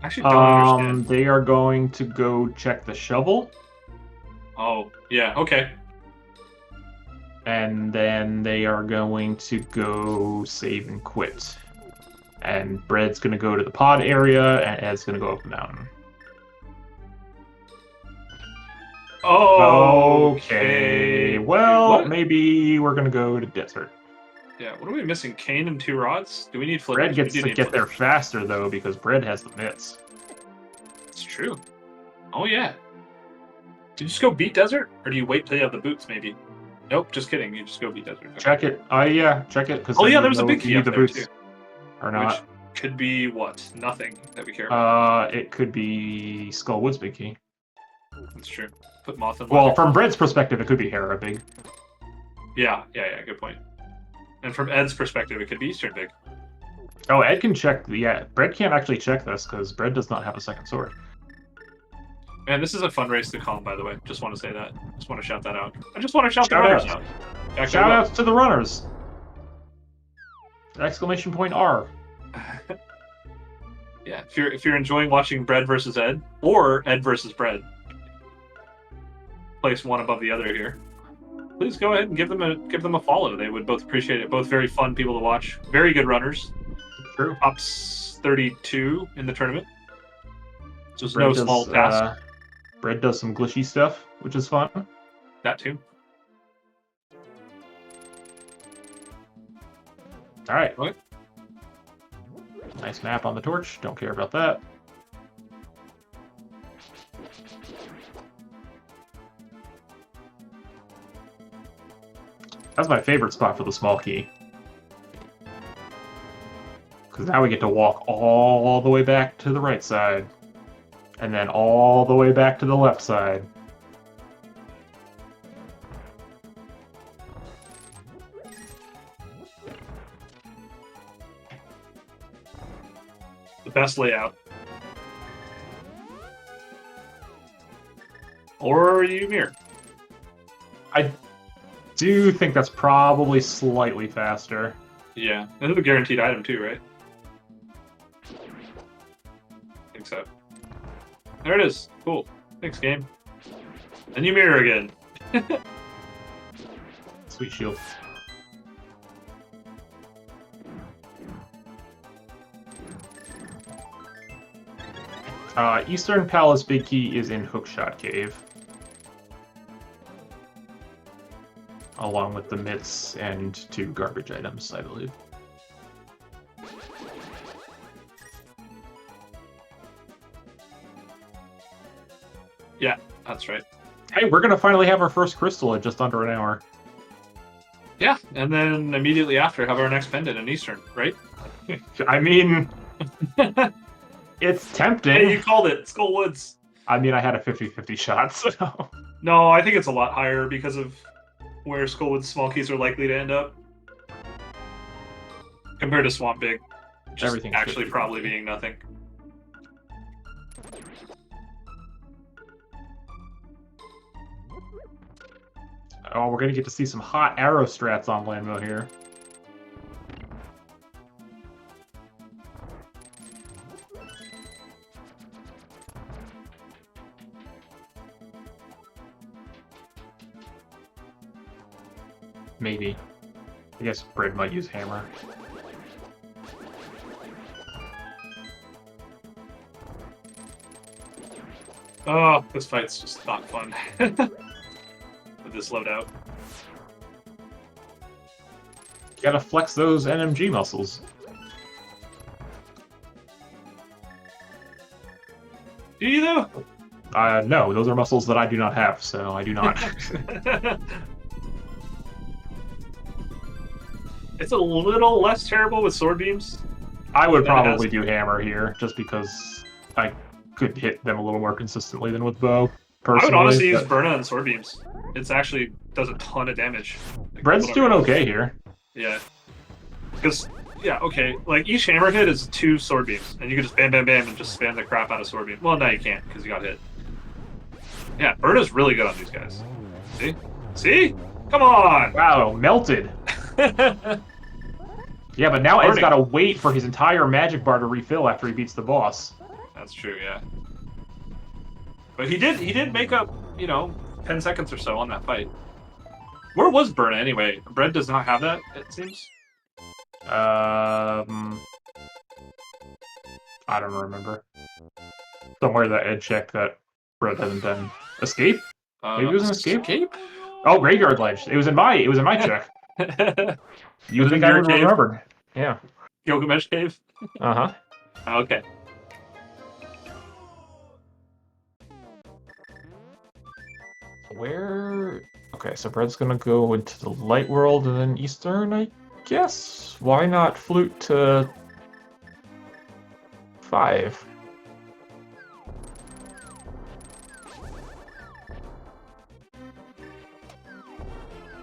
I actually don't understand. They are going to go check the shovel. Oh, yeah, okay. And then they are going to go save and quit. And Bread's going to go to the pod area, and Ed's going to go up the mountain. Oh, okay. Well, maybe we're going to go to desert. Yeah, what are we missing? Cane and 2 rods? Do we need flippers? Bread gets to get there faster, though, because Bread has the mitts. It's true. Oh, yeah. Do you just go beat desert? Or do you wait till you have the boots, maybe? Nope, just kidding. You just go beat desert. Okay. Check it. Yeah, check it. Oh, yeah, there was a big key up the there, boots too. Or not. Which could be what? Nothing that we care about. It could be Skullwood's big key. That's true. Put Moth in. Well, from Bread's perspective, it could be Hera big. Yeah, good point. And from Ed's perspective, it could be Eastern big. Oh, Ed can check. Yeah, Bread can't actually check this because Bread does not have a second sword. Man, this is a fun race to calm, by the way. Just want to say that. Just want to shout that out. I just want to shout the runners out. Shout outs to the runners! Exclamation point R. Yeah, if you're enjoying watching Bread versus Ed, or Ed versus Bread, place one above the other here, please go ahead and give them a follow. They would both appreciate it. Both very fun people to watch. Very good runners. True. Tops 32 in the tournament. So it's no small task. Bread does some glitchy stuff, which is fun. That too. All right. What? Nice map on the torch. Don't care about that. That's my favorite spot for the small key. Because now we get to walk all the way back to the right side. And then all the way back to the left side. The best layout. Or you mirror. I do think that's probably slightly faster. Yeah, this is a guaranteed item too, right? I think so. There it is. Cool. Thanks, game. And you mirror again. Sweet shield. Eastern Palace Big Key is in Hookshot Cave. Along with the mitts and 2 garbage items, I believe. Yeah, that's right. Hey, we're gonna finally have our first crystal in just under an hour. Yeah, and then immediately after have our next pendant in Eastern, right? I mean, it's tempting. Hey, you called it. Skull Woods. I mean, I had a 50-50 shot, so... No, I think it's a lot higher because of where Skullwood's small keys are likely to end up. Compared to Swamp Big. Just actually probably being nothing. Oh, we're gonna get to see some hot arrow strats on Landmill here. Maybe. I guess Bread might use hammer. Oh, this fight's just not fun. With this loadout. You gotta flex those NMG muscles. Do you though? No, those are muscles that I do not have, so I do not. It's a little less terrible with sword beams. I would probably do hammer here, just because I could hit them a little more consistently than with bow. Personally, I would honestly use Burna and sword beams. It's actually does a ton of damage. Like, Bread's doing okay here. Yeah. Because, yeah, okay, like each hammer hit is 2 sword beams, and you can just bam, bam, bam, and just spam the crap out of sword beam. Well, now you can't, because you got hit. Yeah, Burna's really good on these guys. See? See? Come on! Wow, melted. Yeah, but now Ed's got to wait for his entire magic bar to refill after he beats the boss. That's true, yeah. But he did make up, 10 seconds or so on that fight. Where was Burna anyway? Bread does not have that, it seems. I don't remember. Somewhere that Ed checked that Bread hasn't done. Escape? Maybe it was an escape? Escape? Oh, Graveyard Ledge. It was in my check. You think I would have remembered? Yeah. Gilgamesh Cave? Uh-huh. Okay. Where... Okay, so Bread's gonna go into the light world and then Eastern, I guess? Why not flute to 5?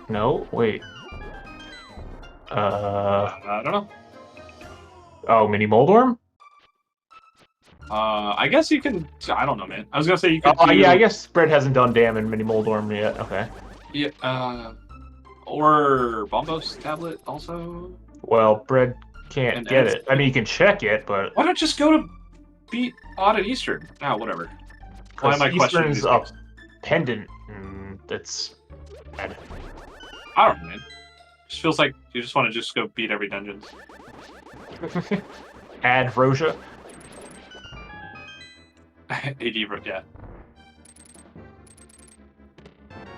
No, wait. I don't know. Oh, Mini Moldworm? I guess you can. I don't know, man. I was gonna say you could. Oh, yeah, I guess Bread hasn't done Dam in Mini Moldworm yet. Okay. Yeah. Or Bombos tablet also. Well, Bread can't And get Ed's- it. I mean, you can check it, but Why not just go to beat Odd and Eastern? Ah, whatever. Why am I questioning Eastern's these a games? pendant. That's bad. I don't know, man. Just feels like you just want to just go beat every dungeon. Add Roja. AD, yeah.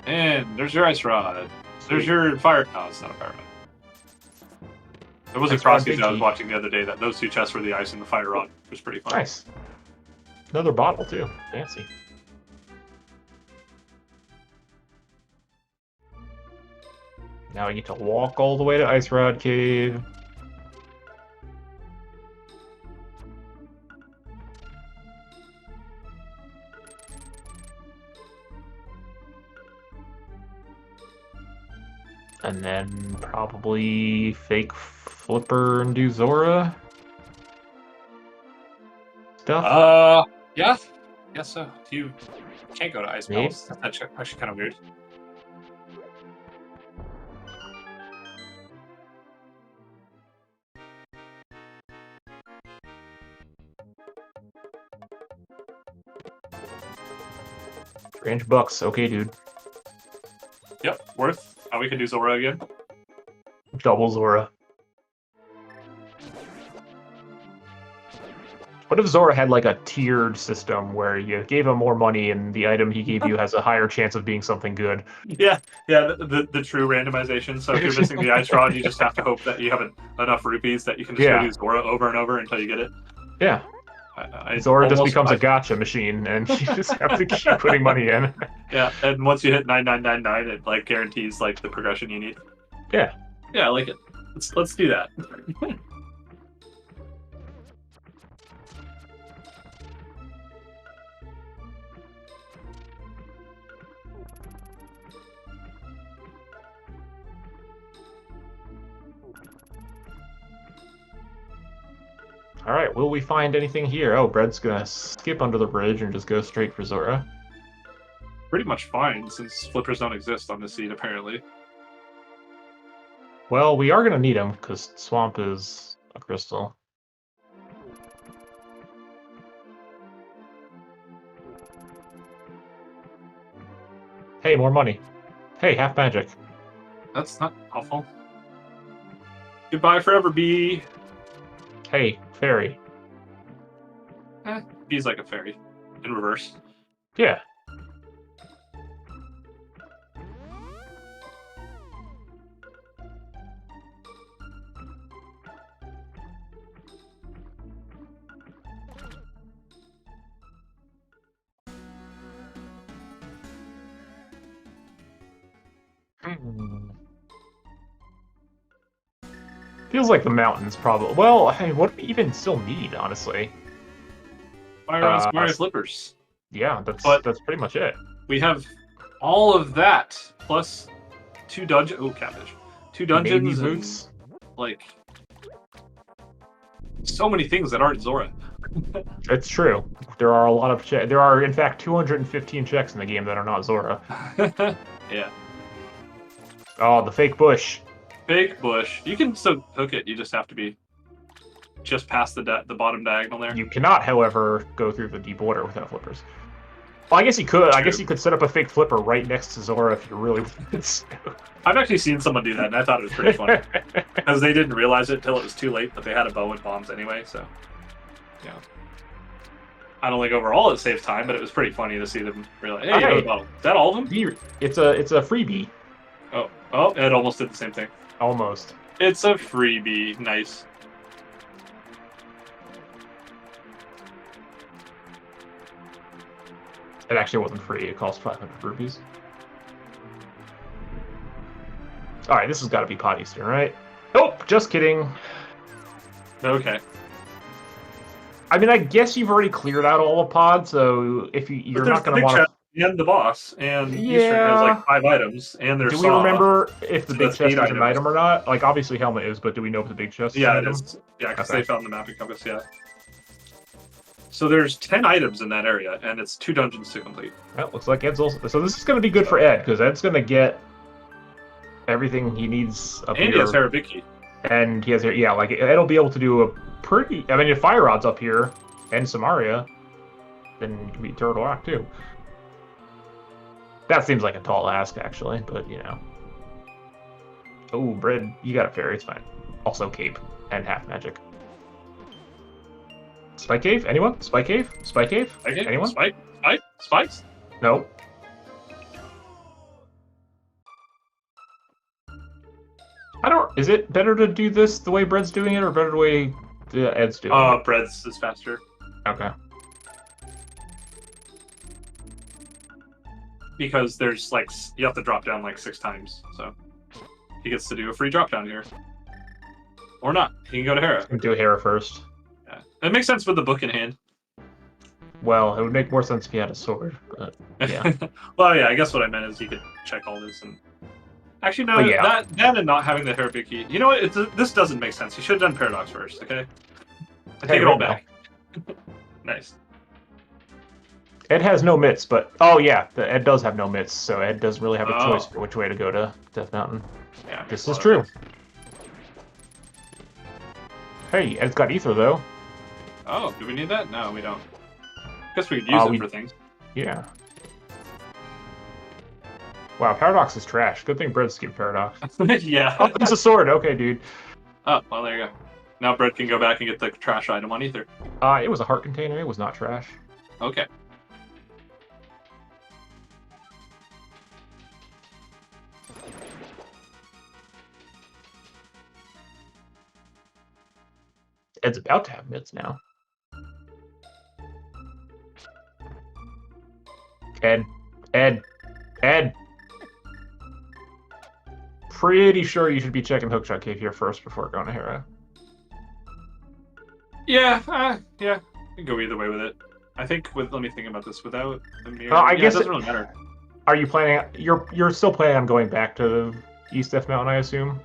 And there's your ice rod. There's your fire. No, it's not a fire rod. There was a Ice rod, cross big I was key. watching the other day that those two chests were the ice and the fire rod. It was pretty fun. Nice. Another bottle too. Fancy. Now we get to walk all the way to Ice Rod Cave. And then probably fake Flipper and do Zora stuff. Yeah. Guess so. You can't go to Ice Maybe. Palace. That's actually kind of weird. Range bucks. Okay, dude. Yep, worth. We can do Zora again. Double Zora. What if Zora had like a tiered system where you gave him more money and the item he gave you has a higher chance of being something good? Yeah, the true randomization. So if you're missing the ice rod, you just have to hope that you have enough rupees that you can just go do Zora over and over until you get it. Yeah. Zora just becomes a gotcha machine, and you just have to keep putting money in. Yeah, and once you hit 9999, it like guarantees like the progression you need. Yeah. Yeah, I like it. Let's do that. All right, will we find anything here? Oh, Bread's gonna skip under the bridge and just go straight for Zora. Pretty much fine, since flippers don't exist on this seed, apparently. Well, we are gonna need them, because Swamp is a crystal. Hey, more money. Hey, half magic. That's not awful. Goodbye forever, bee. Hey, fairy. Bee's like a fairy. In reverse. Yeah. Feels like the mountains probably. Well, hey, what do we even still need, honestly? Fire Mario flippers. Yeah, that's pretty much it. We have all of that plus 2 dungeons. Oh, cabbage. 2 dungeons. Maybe boots. Like so many things that aren't Zora. It's true. There are a lot of there are, in fact, 215 checks in the game that are not Zora. Yeah. Oh, the fake bush. Fake bush. You can still hook it. You just have to be just past the bottom diagonal there. You cannot, however, go through the deep water without flippers. Well, I guess you could. I guess you could set up a fake flipper right next to Zora if you really wanted to. I've actually seen someone do that, and I thought it was pretty funny. Because they didn't realize it till it was too late, but they had a bow and bombs anyway, so... Yeah. I don't think overall it saved time, but it was pretty funny to see them realize, hey, you have a bottle. Is that all of them? It's a freebie. Oh. Oh, Ed almost did the same thing. Almost. It's a freebie. Nice. It actually wasn't free. It cost 500 rupees. All right, this has got to be Pot Eastern, right? Nope, just kidding. Okay. I mean, I guess you've already cleared out all the pods, so if you're not going to want to... And the boss, and Yeah. Eastern has like 5 items, and there's Do we remember if the so big that's chest 8 is an items. item or not? Like, obviously Helmet is, but do we know if the big chest is an Yeah, it item? is. Yeah, because Okay. they found the mapping compass, yeah. So there's 10 items in that area, and it's 2 dungeons to complete. Well, looks like Ed's also... So this is going to be good for Ed, because Ed's going to get everything he needs up here. And he has Harabiki. And he has... Yeah, like, Ed'll be able to do a pretty... I mean, if Fire Rod's up here, and Samaria, then you can beat Turtle Rock, too. That seems like a tall ask, actually, but, you know. Oh, Bread, you got a fairy, it's fine. Also Cape, and Half Magic. Spike Cave? Anyone? Spike Cave? Spike Cave? Okay. Anyone? Spikes? No. I don't... Is it better to do this the way Bread's doing it, or better the way Ed's doing it? Bread's is faster. Okay. Because there's like you have to drop down like 6 times, so he gets to do a free drop down here, or not. He can go to Hera. Do Hera first. Yeah, it makes sense with the book in hand. Well, it would make more sense if he had a sword, but yeah. Well, yeah, I guess what I meant is he could check all this and. Actually, no. Yeah. That and not having the Harabiki. You know what? This doesn't make sense. You should have done Paradox first. Okay. I take it all back. Nice. Ed has no mitts, but... Oh, yeah, Ed does have no mitts, so Ed doesn't really have a choice for which way to go to Death Mountain. Yeah, this is true. Hey, Ed's got Ether, though. Oh, do we need that? No, we don't. Guess we could use it for things. Yeah. Wow, Paradox is trash. Good thing Bread skipped Paradox. Yeah. Oh, there's a sword. Okay, dude. Oh, well, there you go. Now Bread can go back and get the trash item on Ether. It was a heart container. It was not trash. Okay. Ed's about to have mitts now. Ed. Pretty sure you should be checking Hookshot Cave here first before going to Hera. Yeah, yeah. We can go either way with it. I think let me think about this without the mirror. I guess it doesn't really matter. Are you planning? You're still planning on going back to East Death Mountain, I assume,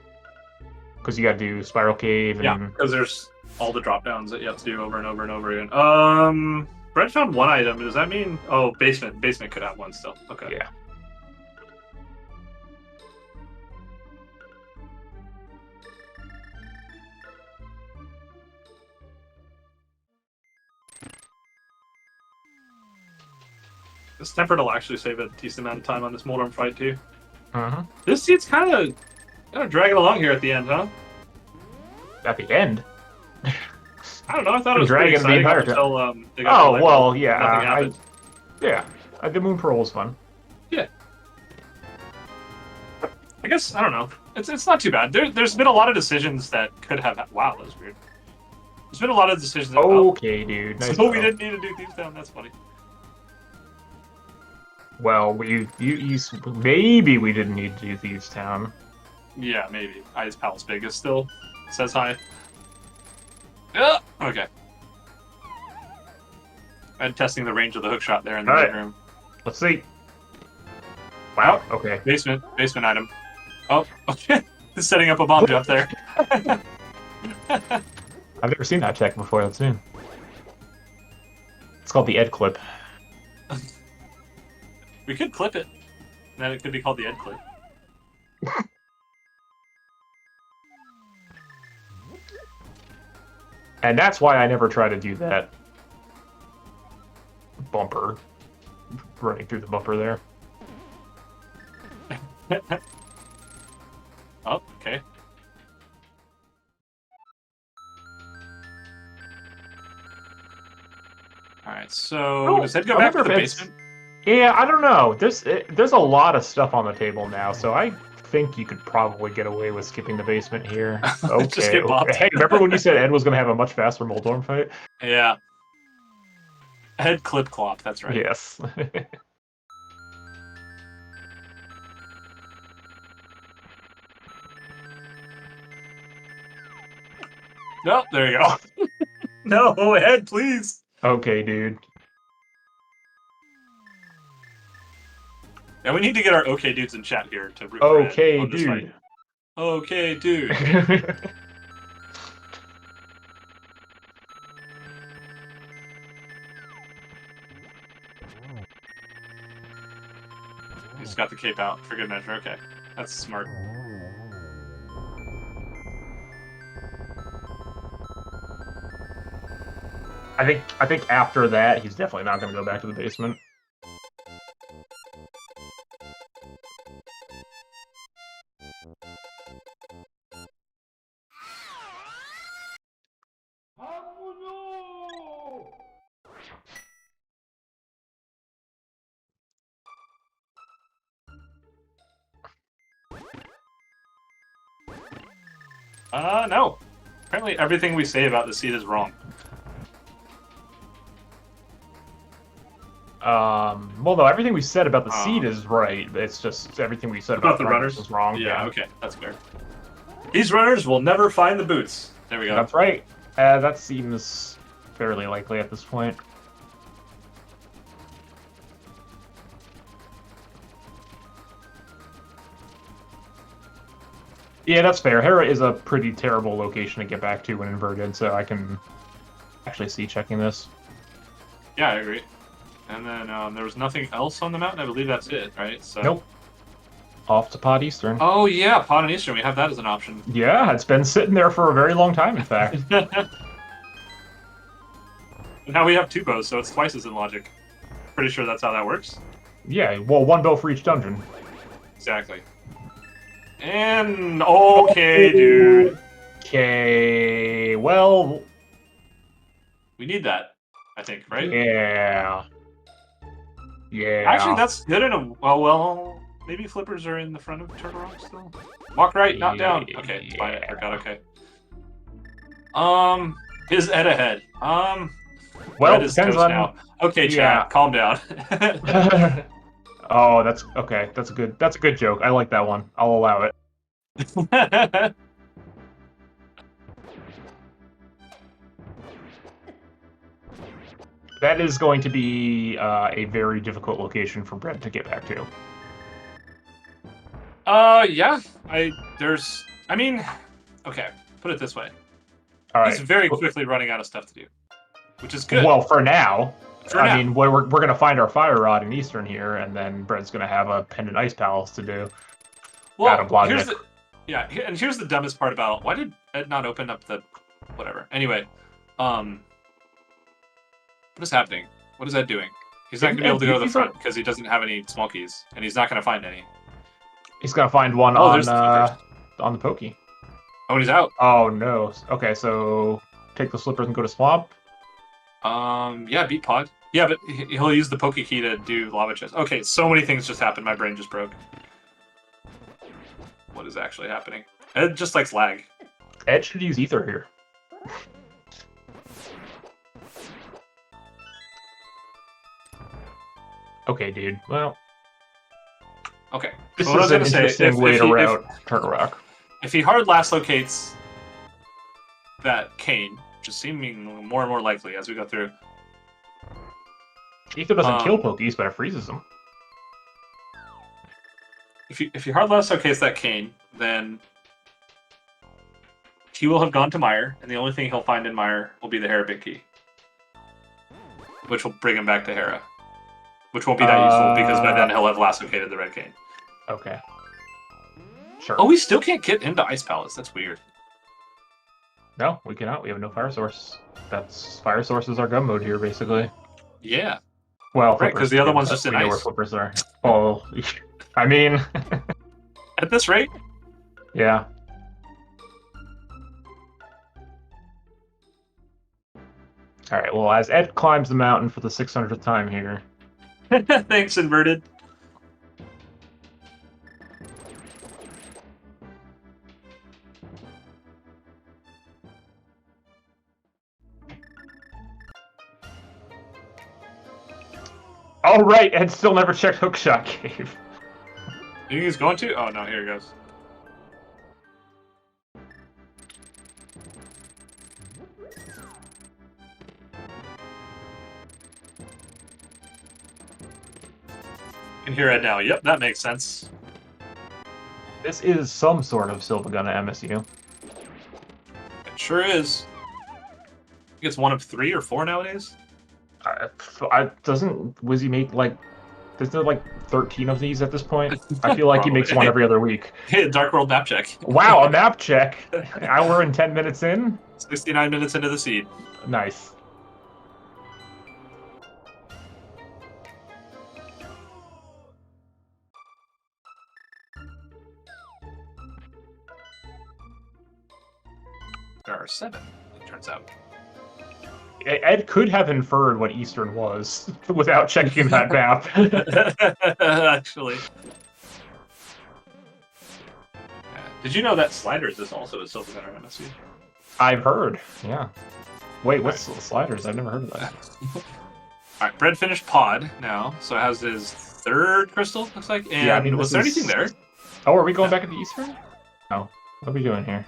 because you got to do Spiral Cave. And... Yeah, because there's all the drop downs that you have to do over and over and over again. Brett found 1 item. Does that mean? Oh, basement. Basement could have 1 still. Okay. Yeah. This tempered will actually save a decent amount of time on this Moldorm fight too. Uh-huh. This seat's kind of dragging along here at the end, huh? At the end. I don't know. I thought it was dragging the entire time. Until, they got well, yeah. Nothing happened. The Moon Pearl was fun. Yeah. I guess I don't know. It's not too bad. There's been a lot of decisions that could have. Wow, that was weird. There's been a lot of decisions. That, okay, dude. Nice so we didn't need to do Thieves Town. That's funny. Well, maybe we didn't need to do Thieves Town. Yeah, maybe. Ice Palace Vegas still says hi. Yeah. Okay. I'm testing the range of the hook shot there in the main room. Let's see. Wow. Okay. Basement item. Oh, okay. Setting up a bomb drop there. I've never seen that tech before. That's new. It's called the Ed clip. We could clip it. Then it could be called the Ed clip. And that's why I never try to do that bumper. Running through the bumper there. Oh, okay. Alright, so does Ed go back to the basement? Yeah, I don't know. There's a lot of stuff on the table now, so I think you could probably get away with skipping the basement here. Just Okay. get bopped. Hey, remember when you said Ed was going to have a much faster Moldorm fight? Yeah. Head clip clop, that's right. Yes. No, there you go. No, Head, please. Okay, dude. Yeah, we need to get our okay dudes in chat here to root for Ed Okay, on this fight. dude. Okay, dude. He's got the cape out for good measure. Okay, that's smart. I think after that, he's definitely not going to go back to the basement. No. Apparently everything we say about the seed is wrong. Well, no, everything we said about the seed is right. It's just everything we said about the runners is wrong. Yeah, okay, that's fair. These runners will never find the boots. There we go. That's right. That seems fairly likely at this point. Yeah, that's fair. Hera is a pretty terrible location to get back to when inverted, so I can actually see checking this. Yeah, I agree. And then there was nothing else on the mountain. I believe that's it, right? So. Nope. Off to Pod Eastern. Oh yeah, Pod and Eastern. We have that as an option. Yeah, it's been sitting there for a very long time, in fact. Now we have 2 bows, so it's twice as in logic. Pretty sure that's how that works. Yeah, well, 1 bow for each dungeon. Exactly. And okay, dude. Okay, well, we need that, I think, right? Yeah. Yeah. Actually, that's good in a well. Maybe flippers are in the front of Turtle Rock still. Walk right, not down. Okay, it's fine. It worked out okay. Is Ed ahead? Well, Ed is depends toast on now. Okay, chat, calm down. Oh, that's okay. That's a good joke. I like that one. I'll allow it. That is going to be a very difficult location for Bread to get back to. Yeah. I mean, okay. Put it this way. All right. He's very quickly running out of stuff to do, which is good. Well, for now. I mean, we're going to find our Fire Rod in Eastern here, and then Bread's going to have a Pendant Ice Palace to do. Well, here's the dumbest part about why did Ed not open up the whatever? Anyway, what is happening? What is Ed doing? He's not going to be able to go to the front because he doesn't have any small keys, and he's not going to find any. He's going to find one on the Pokey. Oh, and he's out. Oh no. Okay, so take the slippers and go to Swamp. Yeah, beat Pod. Yeah, but he'll use the Poke Key to do Lava Chest. Okay, so many things just happened. My brain just broke. What is actually happening? Ed just likes lag. Ed should use Ether here. Okay, dude. Well. Okay. This is an interesting way to route Turtle Rock. If he hard last locates that cane, which is seeming more and more likely as we go through. Ether doesn't kill Pokies, but it freezes them. If you hard last locates that cane, then he will have gone to Mire, and the only thing he'll find in Mire will be the Hera Big Key, which will bring him back to Hera, which won't be that useful because by then he'll have last located the red cane. Okay. Sure. Oh, we still can't get into Ice Palace. That's weird. No, we cannot. We have no fire source. Fire source is our gun mode here, basically. Yeah. Well, right, because the other one's just in ice. We know where flippers are. Oh, I mean... At this rate? Yeah. Alright, well, as Ed climbs the mountain for the 600th time here... Thanks, Inverted. Oh, right, and still never checked Hookshot Cave. You think he's going to? Oh, no, here he goes. Can hear it now. Yep, that makes sense. This is some sort of Silvagun at MSU. It sure is. I think it's one of 3 or 4 nowadays. Doesn't Wizzy make like... There's like 13 of these at this point? I feel like he makes one Probably. every other week. Hey, Dark World map check. Wow, a map check! Hour and 10 minutes in? 69 minutes into the seed. Nice. There are 7, it turns out. Ed could have inferred what Eastern was without checking that map. Actually. Did you know that Sliders is also a Silvagun or MSU? I've heard, yeah. Wait, what's Sliders? I've never heard of that. Alright, Bread finished pod now, so it has his 3rd crystal, looks like. And Yeah, I mean, was there anything there? Oh, are we going back into Eastern? No. What are we doing here?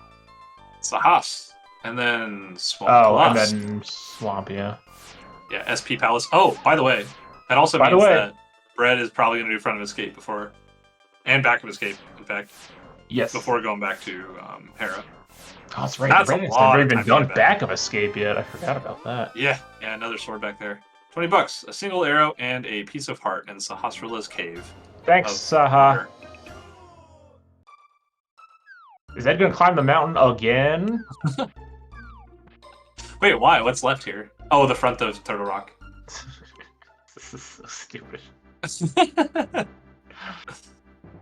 It's the Haas. And then Swamp Oh, Plus. and then Swamp, yeah. Yeah, SP Palace. Oh, by the way, that also means that Bread is probably going to do front of escape before, and back of escape, in fact. Yes. Before going back to Hera. Oh, that's right. That's Brandon's never even done back of escape yet. I forgot about that. Yeah, another sword back there. $20, a single arrow, and a piece of heart in Sahasrala's cave. Thanks, Saha. Is Ed gonna climb the mountain again? Wait, why? What's left here? Oh, the front of Turtle Rock. This is so stupid.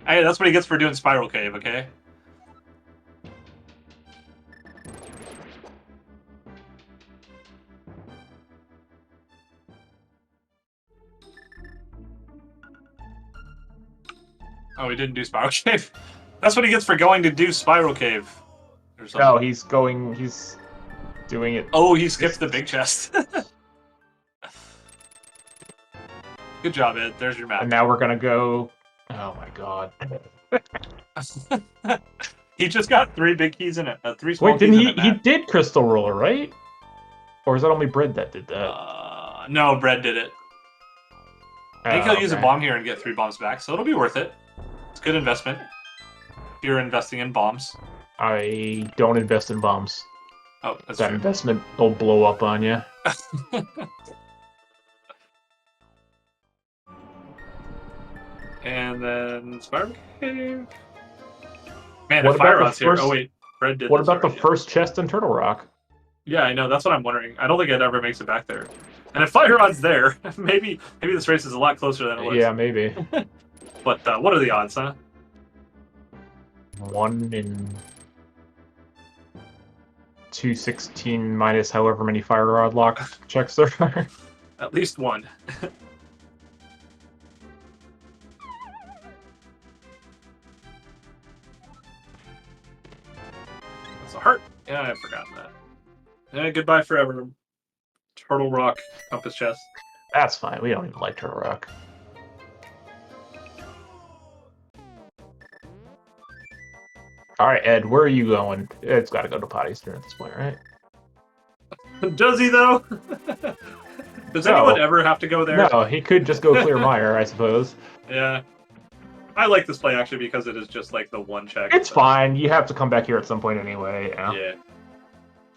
Hey, that's what he gets for doing Spiral Cave, okay? Oh, he didn't do Spiral Cave. That's what he gets for going to do Spiral Cave. Or something. No, he's doing it. Oh, he skipped the big chest. Good job, Ed. There's your map. And now we're gonna go... Oh my god. He just got 3 big keys in it. 3 small Wait, keys didn't in he did Crystal Roller, right? Or is that only Bread that did that? No, Bread did it. I think he'll use a okay. bomb here and get 3 bombs back, so it'll be worth it. It's a good investment. If you're investing in bombs. I don't invest in bombs. Oh, that's that true. investment will blow up on you. And then Spiral Cave. Man, What if Fire about the Rod's here. first- Oh, wait. Bread did What this about the already. first chest in Turtle Rock? Yeah, I know. That's what I'm wondering. I don't think it ever makes it back there. And if Fire Rod's there, maybe this race is a lot closer than it looks. Yeah, maybe. But what are the odds, huh? 1 in 216 minus however many Fire Rod lock checks there are. At least 1. That's a heart. Yeah, I've forgotten that. Yeah, goodbye forever. Turtle Rock compass chest. That's fine. We don't even like Turtle Rock. All right, Ed, where are you going? Ed's got to go to Pottystern at this point, right? Does he, though? Does anyone ever have to go there? No, he could just go clear Mire, I suppose. Yeah. I like this play, actually, because it is just, like, the one check. It's fine. You have to come back here at some point anyway. Yeah.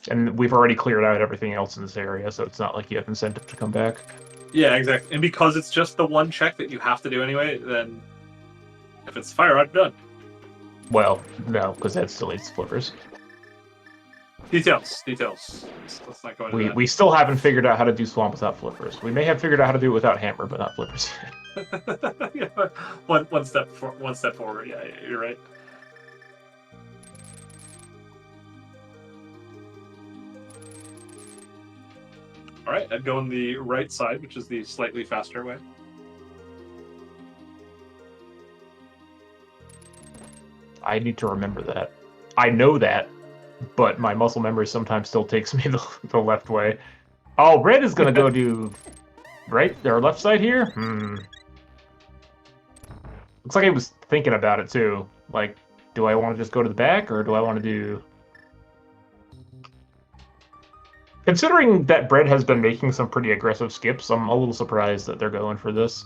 And we've already cleared out everything else in this area, so it's not like you have incentive to come back. Yeah, exactly. And because it's just the one check that you have to do anyway, then if it's Fire Rod, done. Well, no, because Ed still needs flippers. Details. Let's not go into that. We still haven't figured out how to do Swamp without flippers. We may have figured out how to do it without Hammer, but not flippers. Yeah, one step forward. Yeah, you're right. All right, I'd go on the right side, which is the slightly faster way. I need to remember that. I know that, but my muscle memory sometimes still takes me the left way. Oh, Red is gonna go do right or left side here? Looks like I was thinking about it too. Like, do I want to just go to the back, or do I want to do... Considering that Bread has been making some pretty aggressive skips, I'm a little surprised that they're going for this.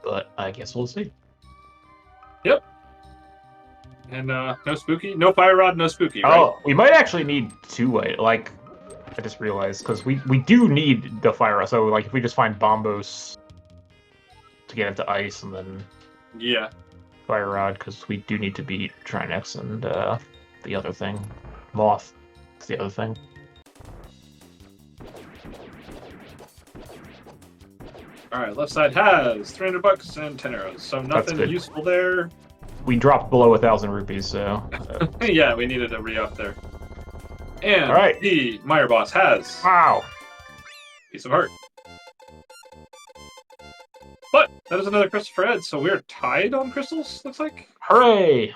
But I guess we'll see. Yep. And no spooky, no fire rod, no spooky. Right? Oh, we might actually need two-way. Like, I just realized because we do need the fire rod. So like, if we just find bombos to get into ice, and then yeah, fire rod, because we do need to beat Trinex and the other thing, Moth. Is the other thing. All right, left side has $300 and 10 arrows, so nothing useful there. We dropped below 1,000 rupees, so... yeah, we needed a re-up there. And all right. The Meyer boss has... Wow! Piece of heart. But that is another crystal for Ed, so we're tied on crystals, looks like. Hooray!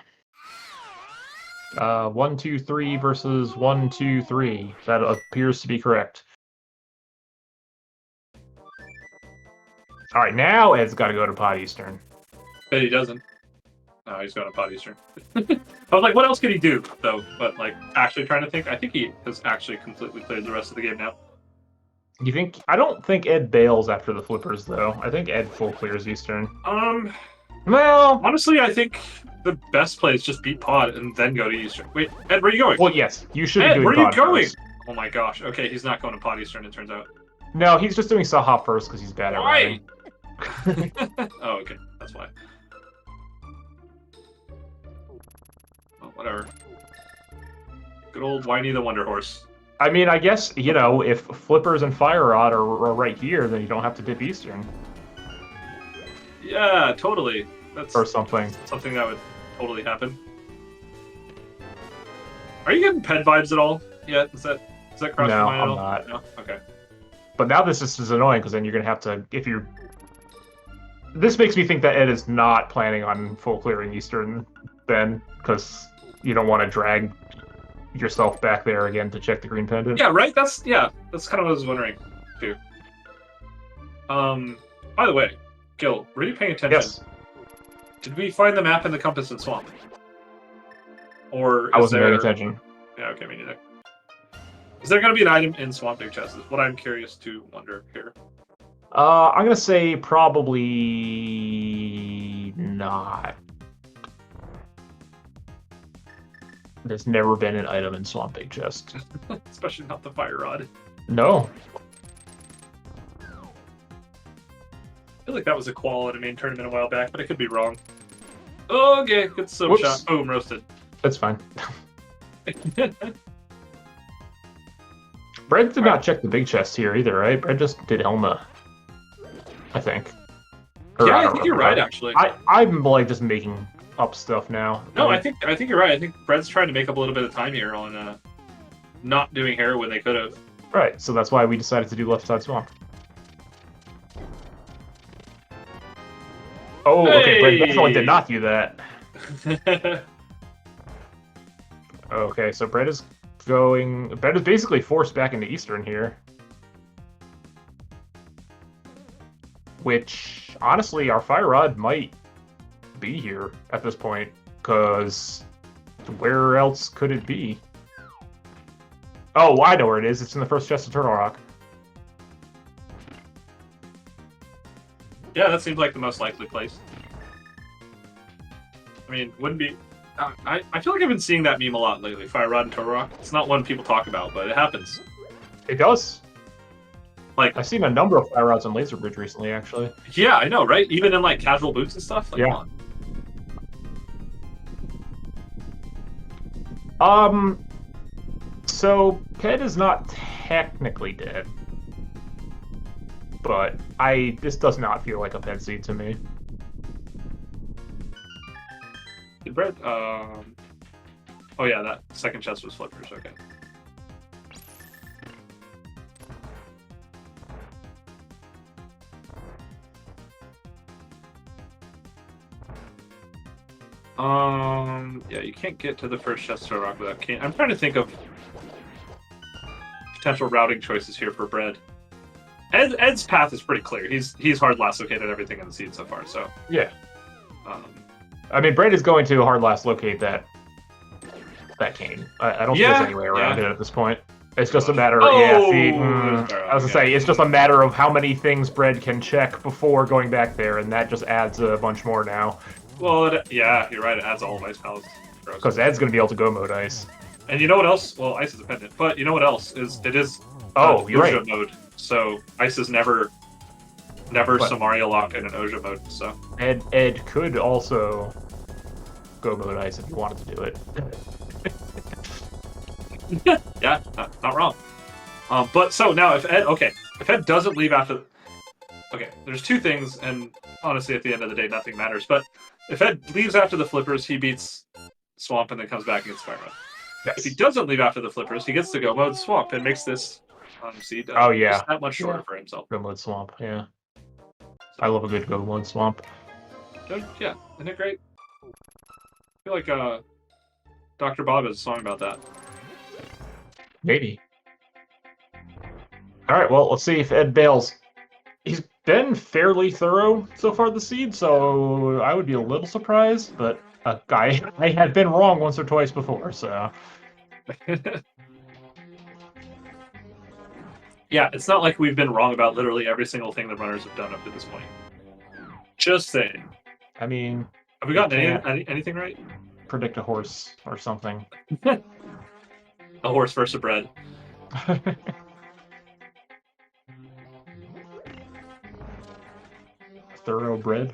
1, 2, 3 versus 1, 2, 3. That appears to be correct. All right, now Ed's got to go to Pot Eastern. Bet he doesn't. No, he's going to Pot Eastern. I was like, what else could he do, though? But, like, actually trying to think, I think he has actually completely played the rest of the game now. You think? I don't think Ed bails after the flippers, though. I think Ed full clears Eastern. Well... Honestly, I think the best play is just beat Pod and then go to Eastern. Wait, Ed, where are you going? Well, yes, you should Ed, be doing where are you Pod going? first. Oh my gosh. Okay, he's not going to Pod Eastern, it turns out. No, he's just doing Saha first because he's bad at running. Oh, okay. That's why. Well, whatever. Good old Whiny the Wonder Horse. I mean, I guess, you know, if Flippers and Fire Rod are right here, then you don't have to dip Eastern. Yeah, totally. That's or something. Something that would totally happen. Are you getting Ped vibes at all yet? Is that cross your mind at all? No, I'm not. No? Okay. But now this is annoying, because then you're going to have to, if you're... This makes me think that Ed is not planning on full clearing Eastern then, because you don't want to drag yourself back there again to check the green pendant. Yeah, right? That's kind of what I was wondering, too. By the way, Gil, were you paying attention? Yes. Did we find the map in the compass and swamp? Or I wasn't paying attention. Yeah, okay, me neither. Is there going to be an item in Swamp Big Chest? Is what I'm curious to wonder here. I'm going to say probably not. There's never been an item in Swamp Big Chest. Especially not the Fire Rod. No. I feel like that was a qual at a main tournament a while back, but I could be wrong. Okay, good soap shot. Boom, roasted. That's fine. Bread did not check the big chest here either, right? Bread just did Elma, I think. Or, yeah, I think you're right, actually. I'm like just making up stuff now. No, I think you're right. I think Bread's trying to make up a little bit of time here on not doing hair when they could have. Right, so that's why we decided to do left side swamp. Oh, hey! Okay, Bread definitely did not do that. Okay, so Bread is basically forced back into Eastern here. Which, honestly, our Fire Rod might be here at this point, because where else could it be? Oh, I know where it is. It's in the first chest of Turtle Rock. Yeah, that seems like the most likely place. I mean, wouldn't be... I feel like I've been seeing that meme a lot lately, Fire Rod and Turtle Rock. It's not one people talk about, but it happens. It does. Like, I've seen a number of Fire Rods on Laser Bridge recently, actually. Yeah, I know, right? Even in, like, casual boots and stuff? Like, yeah. So, Ped is not technically dead. but this does not feel like a pet seed to me. Did Bread? Oh yeah, that second chest was flippers. Okay. Yeah, you can't get to the first chest to rock without cane. I'm trying to think of potential routing choices here for Bread. Ed's path is pretty clear. He's hard last located everything in the seed so far. So yeah. I mean, Bread is going to hard last locate that cane. I don't think there's any way around it at this point. It's just a matter of, I was gonna say, it's just a matter of how many things Bread can check before going back there, and that just adds a bunch more now. Well, yeah, you're right, it adds all of Ice Palace. Because Ed's gonna be able to go mode Ice. And you know what else? Well, Ice is dependent, but you know what else? It is you're right. mode, so Ice is never Samaria locked in an Oja mode, so. Ed could also go mode Ice if you wanted to do it. Yeah, not wrong. But so now if Ed doesn't leave after, there's two things, and honestly, at the end of the day, nothing matters. But if Ed leaves after the flippers, he beats Swamp and then comes back and gets Fire Mode. Yes. If he doesn't leave after the flippers, he gets to go mode Swamp and makes this seed just that much shorter for himself. Go mode Swamp, yeah. I love a good go mode Swamp. Yeah, isn't it great? I feel like Dr. Bob has a song about that. Maybe. All right, well, let's see if Ed bails. He's been fairly thorough so far this seed, so I would be a little surprised, but I had been wrong once or twice before, so. Yeah, it's not like we've been wrong about literally every single thing the runners have done up to this point. Just saying. I mean, have we gotten anything right? Predict a horse or something. A horse versus a bread. Thoroughbred.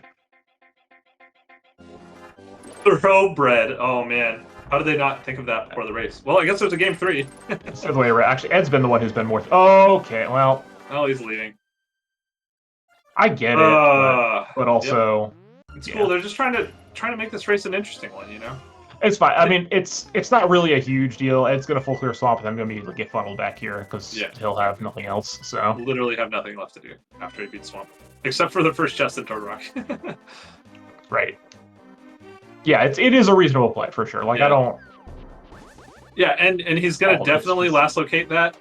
Thoroughbred. Oh man, how did they not think of that before the race? Well, I guess there's a game 3. It's the other way around. Actually, Ed's been the one who's been more. Okay, well. Oh, he's leaving. I get it, but also. Yep. It's cool. They're just trying to make this race an interesting one, you know. It's fine. I mean, it's not really a huge deal. Ed's gonna full clear Swamp, and I'm gonna immediately get funneled back here because he'll have nothing else. So literally have nothing left to do after he beats Swamp, except for the first chest in Toad Rock. Right. Yeah, it is a reasonable play for sure. Like I don't. Yeah, and he's gonna definitely last locate that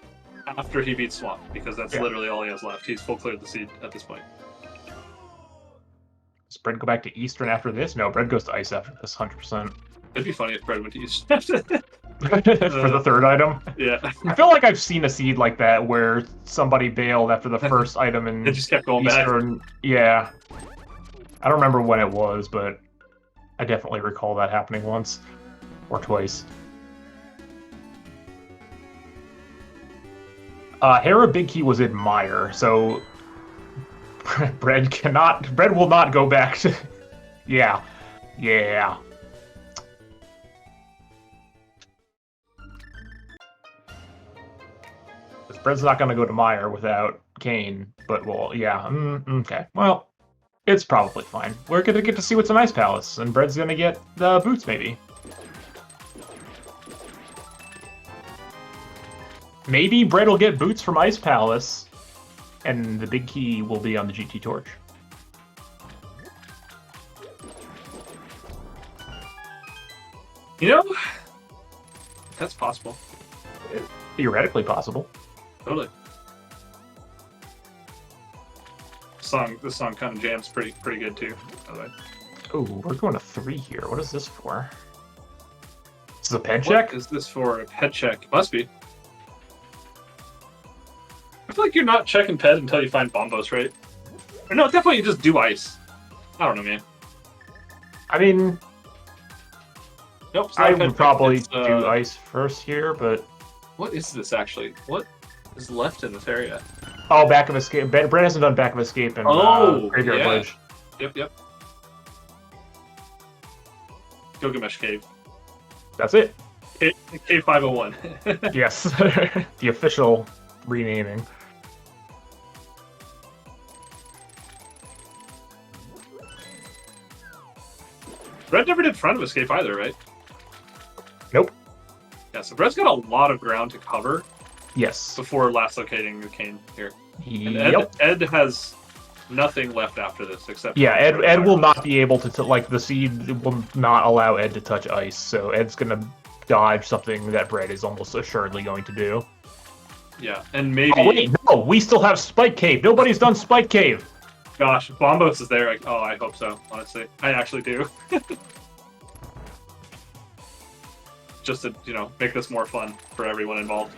after he beats Swamp because that's literally all he has left. He's full cleared the seed at this point. Does Bread go back to Eastern after this? No, Bread goes to Ice after this, 100%. It'd be funny if Bread went to Eastern. For the third item? Yeah. I feel like I've seen a seed like that where somebody bailed after the first item and it just kept going Eastern. Back. Yeah. I don't remember when it was, but I definitely recall that happening once or twice. Hera Big Key was Admire, so Bread will not go back to. Yeah. Bread's not going to go to Meyer without Kane, but well, yeah. Okay. Well, it's probably fine. We're going to get to see what's in Ice Palace, and Bread's going to get the boots, maybe. Maybe Bread will get boots from Ice Palace, and the big key will be on the GT Torch. You know, that's possible. It's theoretically possible. Totally. This song kind of jams pretty good too, by the way. Oh, we're going to 3 here. What is this for? This is a ped check? What is this for? A ped check? It must be. I feel like you're not checking ped until you find Bombos, right? Or no, at that point you just do ice. I don't know, man. I mean, nope. I would probably do ice first here, but what is this actually? What is left in this area? Oh, Back of Escape. Brent hasn't done Back of Escape and Graveyard Bridge. Yep. Gilgamesh Cave. That's it. Cave 501. Yes, the official renaming. Bread never did front of escape either, right? Nope. Yeah, so Bread's got a lot of ground to cover Yes. before last locating the cane here. And Yep. Ed has nothing left after this except Yeah, for Ed will not be able to like the seed will not allow Ed to touch ice, so Ed's gonna dodge something that Bread is almost assuredly going to do. Yeah, and maybe. Oh wait, no, we still have Spike Cave. Nobody's done Spike Cave. Gosh, Bombos is there. Oh, I hope so. Honestly, I actually do. Just to make this more fun for everyone involved.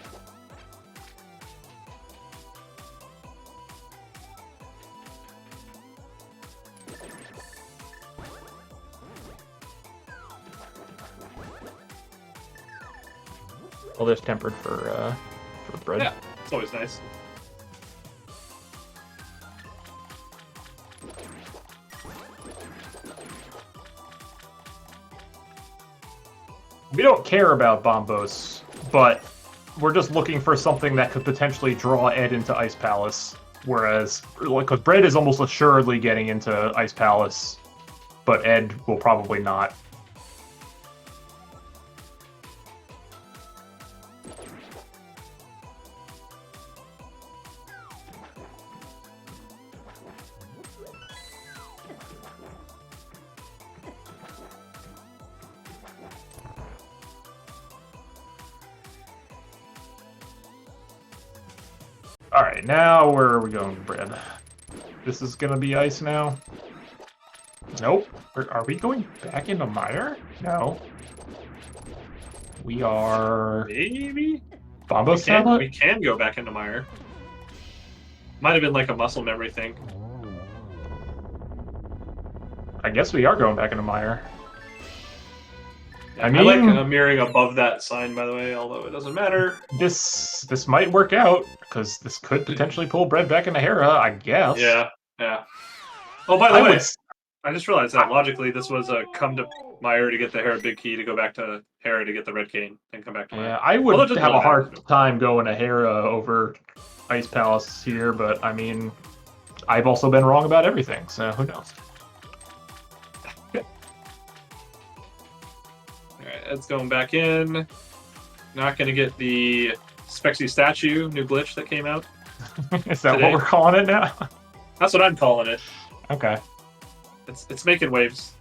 Well, there's tempered for Bread. Yeah, it's always nice. We don't care about Bombos, but we're just looking for something that could potentially draw Ed into Ice Palace. Whereas, because Bread is almost assuredly getting into Ice Palace, but Ed will probably not. Alright, now where are we going, Bread? This is gonna be ice now? Nope. Are we going back into Mire? No. We are... Maybe? Bombos tablet? We can go back into Mire. Might have been like a muscle memory thing. I guess we are going back into Mire. I mean, I like mirroring above that sign, by the way, although it doesn't matter. This might work out, because this could potentially pull Bread back into Hera, I guess. Yeah. Oh, by the way, I just realized that logically this was a come to Mire to get the Hera big key to go back to Hera to get the red cane and come back to Mire. Yeah, I would have a hard time going to Hera over Ice Palace here, but I mean, I've also been wrong about everything, so who knows? Alright, Ed's going back in. Not going to get the Spexy statue, new glitch that came out. Is that what we're calling it now? That's what I'm calling it. Okay. It's making waves.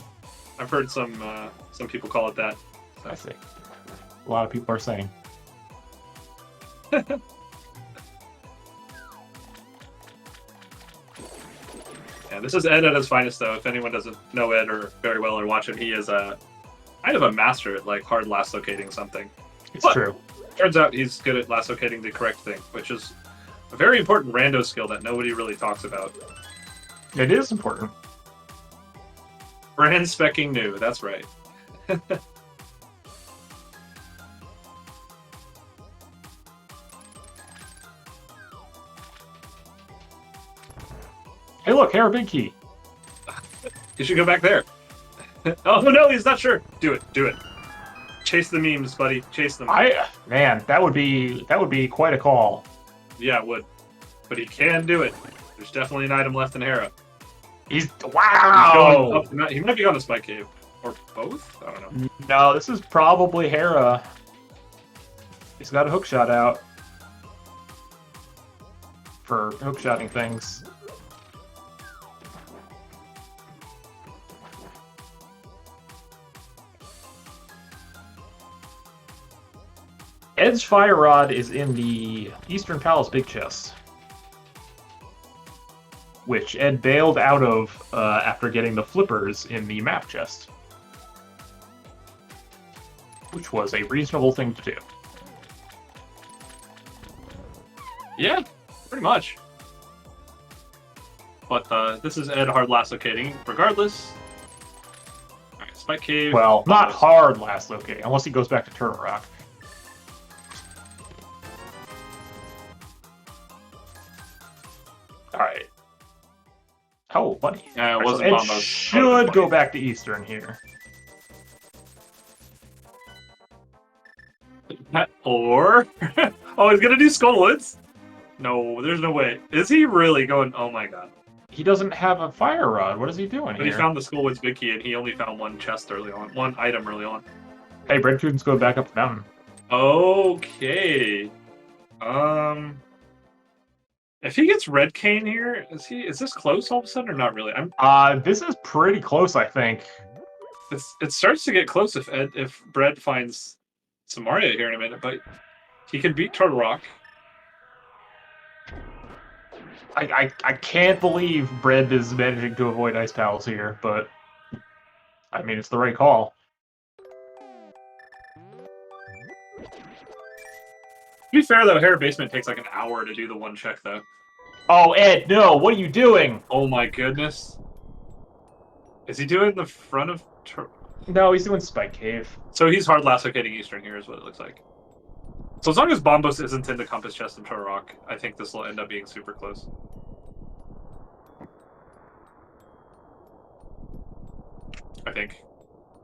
I've heard some people call it that. I see. A lot of people are saying. Yeah, this is Ed at his finest, though. If anyone doesn't know Ed or very well or watch him, he is kind of a master at like hard last locating something. It's true. Turns out he's good at last locating the correct thing, which is a very important rando skill that nobody really talks about. It is important. Brand specking new, that's right. Hey, look, Hera Big Key. You should go back there. Oh no, he's not sure. Do it. Chase the memes, buddy. Chase them. Man, that would be quite a call. Yeah, it would. But he can do it. There's definitely an item left in Hera. Wow! He might be on the Spike Cave. Or both? I don't know. No, this is probably Hera. He's got a hookshot out. For hookshotting things. Ed's Fire Rod is in the Eastern Palace Big Chest, which Ed bailed out of after getting the flippers in the map chest, which was a reasonable thing to do. Yeah, pretty much. But this is Ed hard last locating, regardless. Alright, Spike Cave. Well, not hard last locating, unless he goes back to Turtle Rock. Alright. Oh, buddy. It wasn't Ed Bombos. should go back to Eastern here. Or... oh, he's gonna do Skullwoods? No, there's no way. Is he really going... oh my god. he doesn't have a fire rod. What is he doing But here? he found the Schoolwoods Big Key, and he only found one chest early on, one item early on. Hey, Bread-Kun's going back up the mountain. Okay. If he gets red cane here, is this close all of a sudden or not really? This is pretty close, I think. It starts to get close if Bread finds some Mario here in a minute, but he can beat Turtle Rock. I can't believe Bread is managing to avoid Ice Palace here, but I mean, it's the right call. To be fair, though, Hair Basement takes like an hour to do the one check, though. Oh, Ed, no! What are you doing? Oh my goodness. Is he doing the front of... No, he's doing Spike Cave. So he's hard lasso-cating Eastern here is what it looks like. So as long as Bombos isn't in the Compass Chest and Turtle Rock, I think this will end up being super close. I think.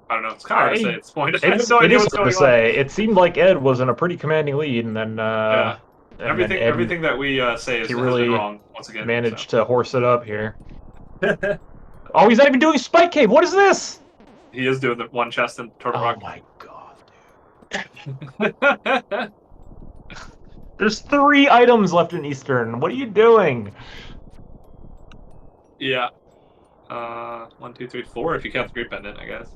I don't know. It's kind of hard to say at this point. I have no idea what's going on. It seemed like Ed was in a pretty commanding lead, and then yeah. Everything that we say has been wrong once again. Managed to horse it up here. Oh, he's not even doing Spike Cave. What is this? He is doing the one chest and Turtle Rock. Oh my god, dude. There's 3 items left in Eastern. What are you doing? Yeah. 1, 2, 3, 4 if you count the Great Pendant, I guess.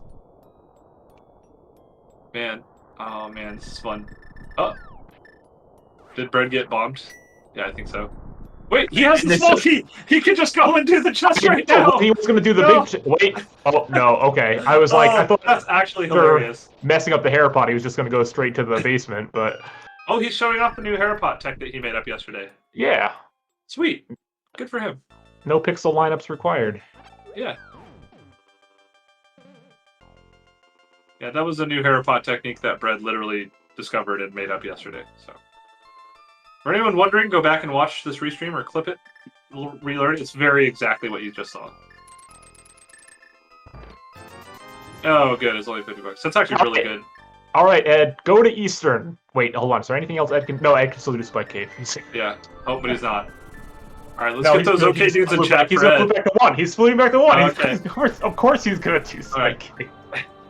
Man. Oh man, this is fun. Oh. Did Bread get bombed? Yeah, I think so. Wait, he has the small key! He can just go and do the chest right now! He was gonna do the big wait. Oh, no, okay. I was like, I thought that's actually hilarious. Messing up the hair pot, he was just gonna go straight to the basement, but... Oh, he's showing off the new hair pot tech that he made up yesterday. Yeah. Sweet. Good for him. No pixel lineups required. Yeah. Yeah, that was a new hair pot technique that Bread literally discovered and made up yesterday, so... For anyone wondering, go back and watch this restream or clip it, relearn it. It's very exactly what you just saw. Oh, good. It's only $50. That's actually really good. All right, Ed, go to Eastern. Wait, hold on. Is there anything else Ed can... No, Ed can still do Spike Cave. Yeah. Oh, but he's not. All right, let's get those OK dudes in chat. He's going to flip back to 1. He's flipping back to 1. Okay. Of course he's going to do Spike Cave.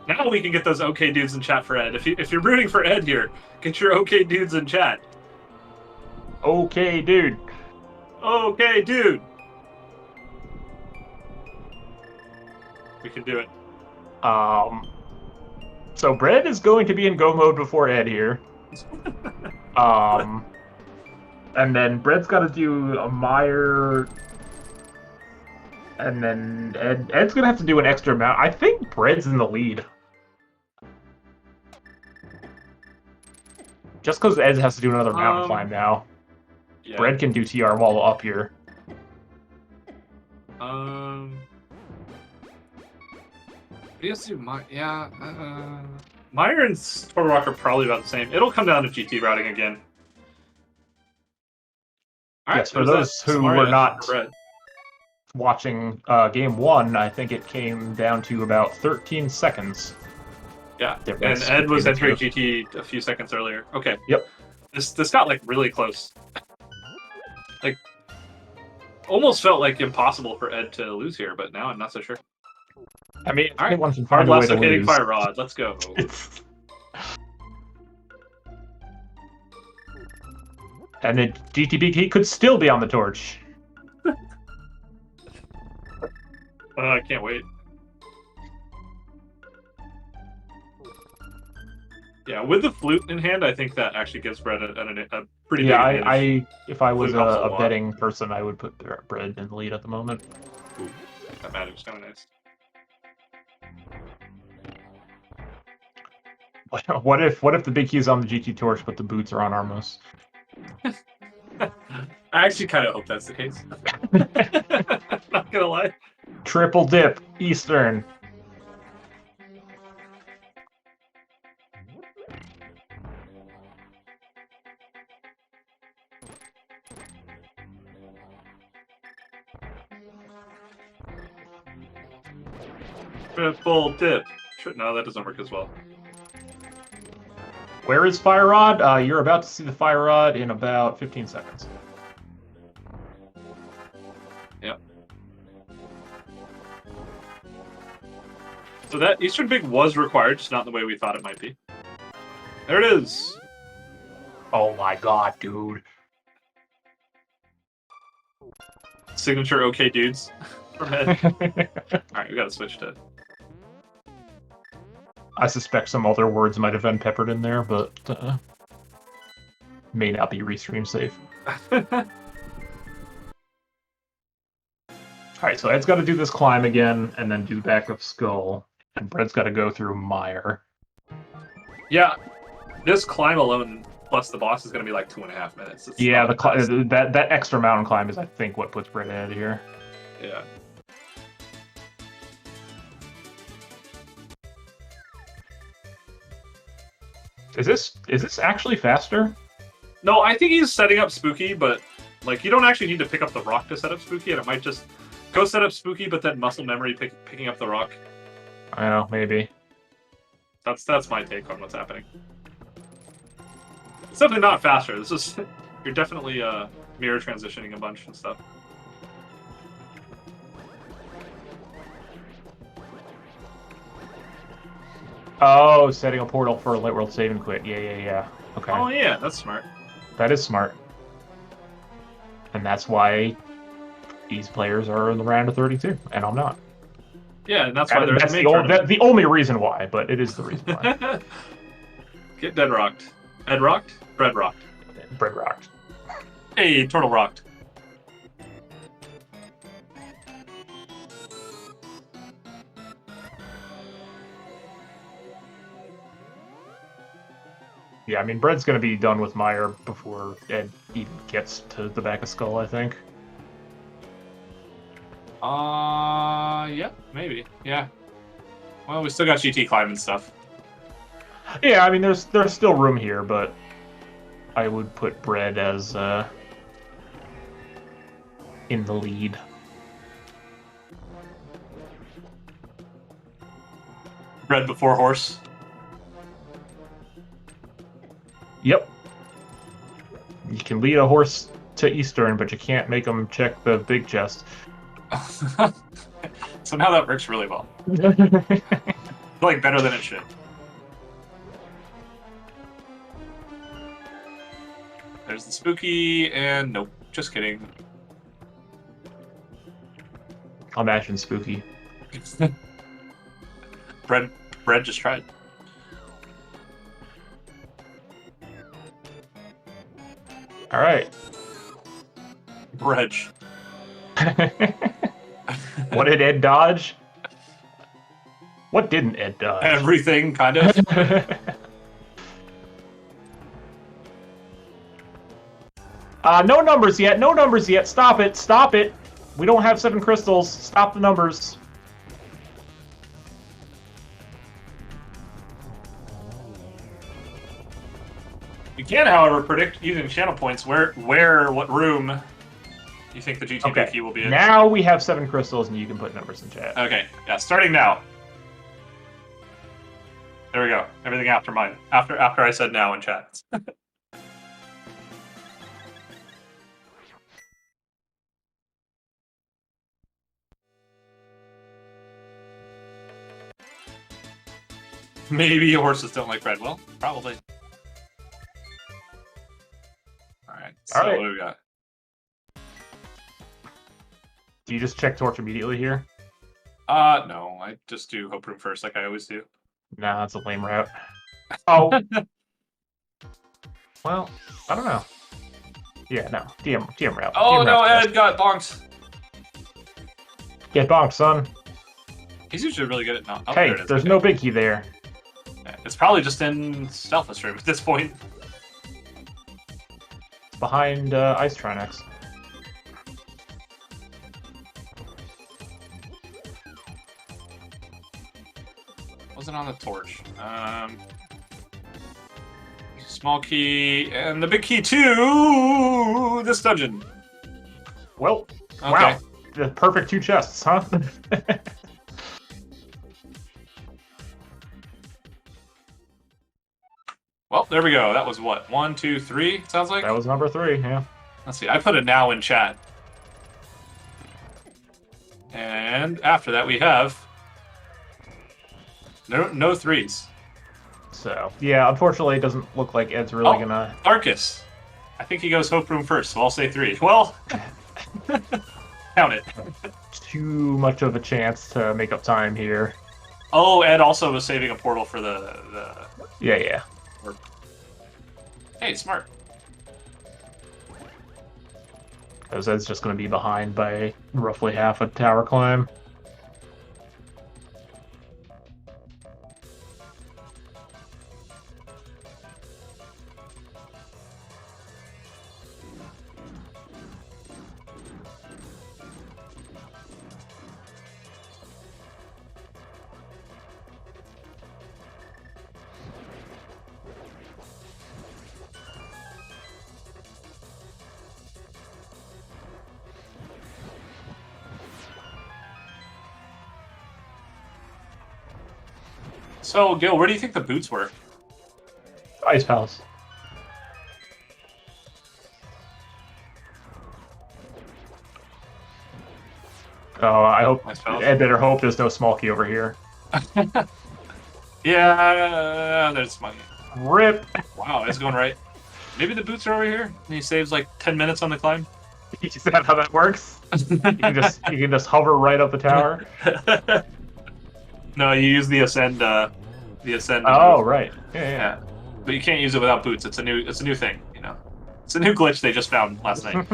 Now we can get those OK dudes in chat for Ed. If you're rooting for Ed here, get your OK dudes in chat. Okay, dude. Okay, dude. We can do it. So Bread is going to be in go mode before Ed here. And then Bread's got to do a Meyer. And then Ed's going to have to do an extra amount. I think Bread's in the lead. Just because Ed has to do another mountain climb now. Yeah. Bread can do TR while up here. He has to do Meyer and Turtle Rock are probably about the same. It'll come down to GT routing again. All right, yes, for those who were not watching Game 1, I think it came down to about 13 seconds. Yeah, and Ed was entering GT a few seconds earlier. Okay. Yep. This got like really close. Like, almost felt like impossible for Ed to lose here, but now I'm not so sure. I mean, all right, one can find a way to lose. Fire Rod, let's go. And the GTB could still be on the torch. I can't wait. Yeah, with the flute in hand, I think that actually gives Bread a pretty big advantage. If I was a betting person, I would put Bread in the lead at the moment. Ooh, that magic's kind of nice. What if the big key's on the GT torch, but the boots are on Armos? I actually kind of hope that's the case. Not gonna lie. Triple dip, Eastern. Triple dip. No, that doesn't work as well. Where is Fire Rod? You're about to see the Fire Rod in about 15 seconds. Yep. So that Eastern Big was required, just not the way we thought it might be. There it is. Oh my god, dude. Signature okay dudes from Ed. Alright, we gotta switch to... I suspect some other words might have been peppered in there, but may not be restream safe. Alright, so Ed's got to do this climb again, and then do back of skull. And Bread's got to go through mire. Yeah, this climb alone, plus the boss, is going to be like 2.5 minutes. It's yeah, that extra mountain climb is, I think, what puts Bread ahead here. Yeah. Is this actually faster? No, I think he's setting up Spooky, but like you don't actually need to pick up the rock to set up Spooky, and it might just go set up Spooky, but then muscle memory picking up the rock. I don't know, maybe. That's my take on what's happening. It's definitely not faster. This is you're definitely mirror transitioning a bunch and stuff. Oh, setting a portal for a Light World save and quit. Yeah. Okay. Oh yeah, that's smart. That is smart. And that's why these players are in the round of 32, and I'm not. Yeah, and that's why that's the only reason why, but it is the reason why. Get dead rocked. Ed rocked? Bread rocked. Bread rocked. Hey, turtle rocked. Yeah, I mean, Bread's going to be done with Mire before Ed even gets to the back of Skull, I think. Yeah, maybe. Yeah. Well, we still got GT climb and stuff. Yeah, I mean, there's still room here, but I would put Bread as in the lead. Bread before horse. Yep. You can lead a horse to Eastern, but you can't make them check the big chest. Somehow that works really well. Like, better than it should. There's the Spooky, and nope, just kidding. Imagine Spooky. Bread just tried. All right. Bread. What did Ed dodge? What didn't Ed dodge? Everything, kind of. No numbers yet. No numbers yet. Stop it. Stop it. We don't have 7 crystals. Stop the numbers. You can, however, predict using channel points what room you think the GTP key will be in. Now we have 7 crystals, and you can put numbers in chat. Okay, yeah, starting now. There we go. Everything after mine. After I said now in chat. Maybe horses don't like bread. Well, probably. Alright, so what do we got? Do you just check torch immediately here? No. I just do hope room first, like I always do. Nah, that's a lame route. Oh. Well, I don't know. Yeah, no. DM route. Oh, DM no, route Ed got bonked. Get bonked, son. He's usually really good at not. Oh, hey, there's no big key there. Yeah, it's probably just in Stealth's room at this point. Behind Ice Trinex. Wasn't on the torch. Small key and the big key to this dungeon. Well, okay. Wow, the perfect 2 chests, huh? Well, there we go. That was what? 1, 2, 3, sounds like? That was number 3, yeah. Let's see. I put it now in chat. And after that, we have No threes. So yeah, unfortunately, it doesn't look like Ed's really gonna. Arcus. I think he goes Hope Room first, so I'll say 3. Well, count it. Too much of a chance to make up time here. Oh, Ed also was saving a portal for the. Yeah. Hey, smart. Because Ed's just going to be behind by roughly half a tower climb. So, Gil, where do you think the boots were? Ice Palace. Oh, I hope Ed better hope there's no Smolky over here. Yeah, there's money. Rip. Wow, it's going right. Maybe the boots are over here, and he saves like 10 minutes on the climb. Is that how that works? You can just hover right up the tower. No, you use the ascend. Oh, move. right. Yeah. But you can't use it without boots. It's a new thing. You know, it's a new glitch they just found last night.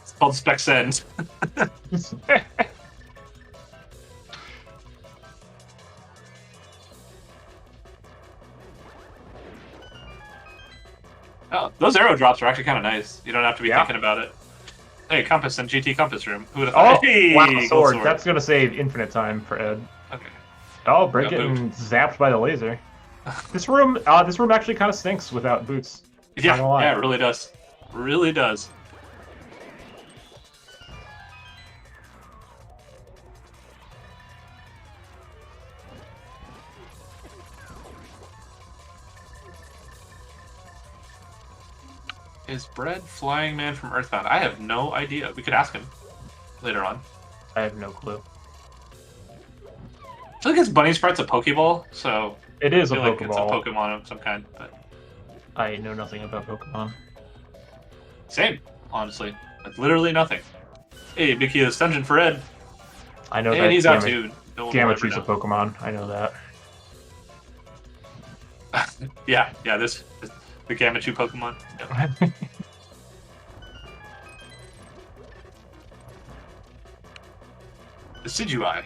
It's called Spec Send. Oh, those arrow drops are actually kind of nice. You don't have to be thinking about it. Hey, compass and GT compass room. Who would have thought? Oh, hey, wow, sword. That's gonna save infinite time for Ed. Okay. Oh, Bread getting zapped by the laser. This room actually kind of stinks without boots. Yeah, it really does. Really does. Is Bread Flying Man from Earthbound? I have no idea. We could ask him later on. I have no clue. I feel like his bunny sprite's a Pokeball, so it is a Pokeball. Like it's a Pokemon of some kind. But I know nothing about Pokemon. Same, honestly. Like literally nothing. Hey, Mickey is dungeon for Ed. I know that. And he's out too. No Gamachu's a Pokemon. I know that. yeah. This the Gamachu Pokemon. Yep. Decidueye.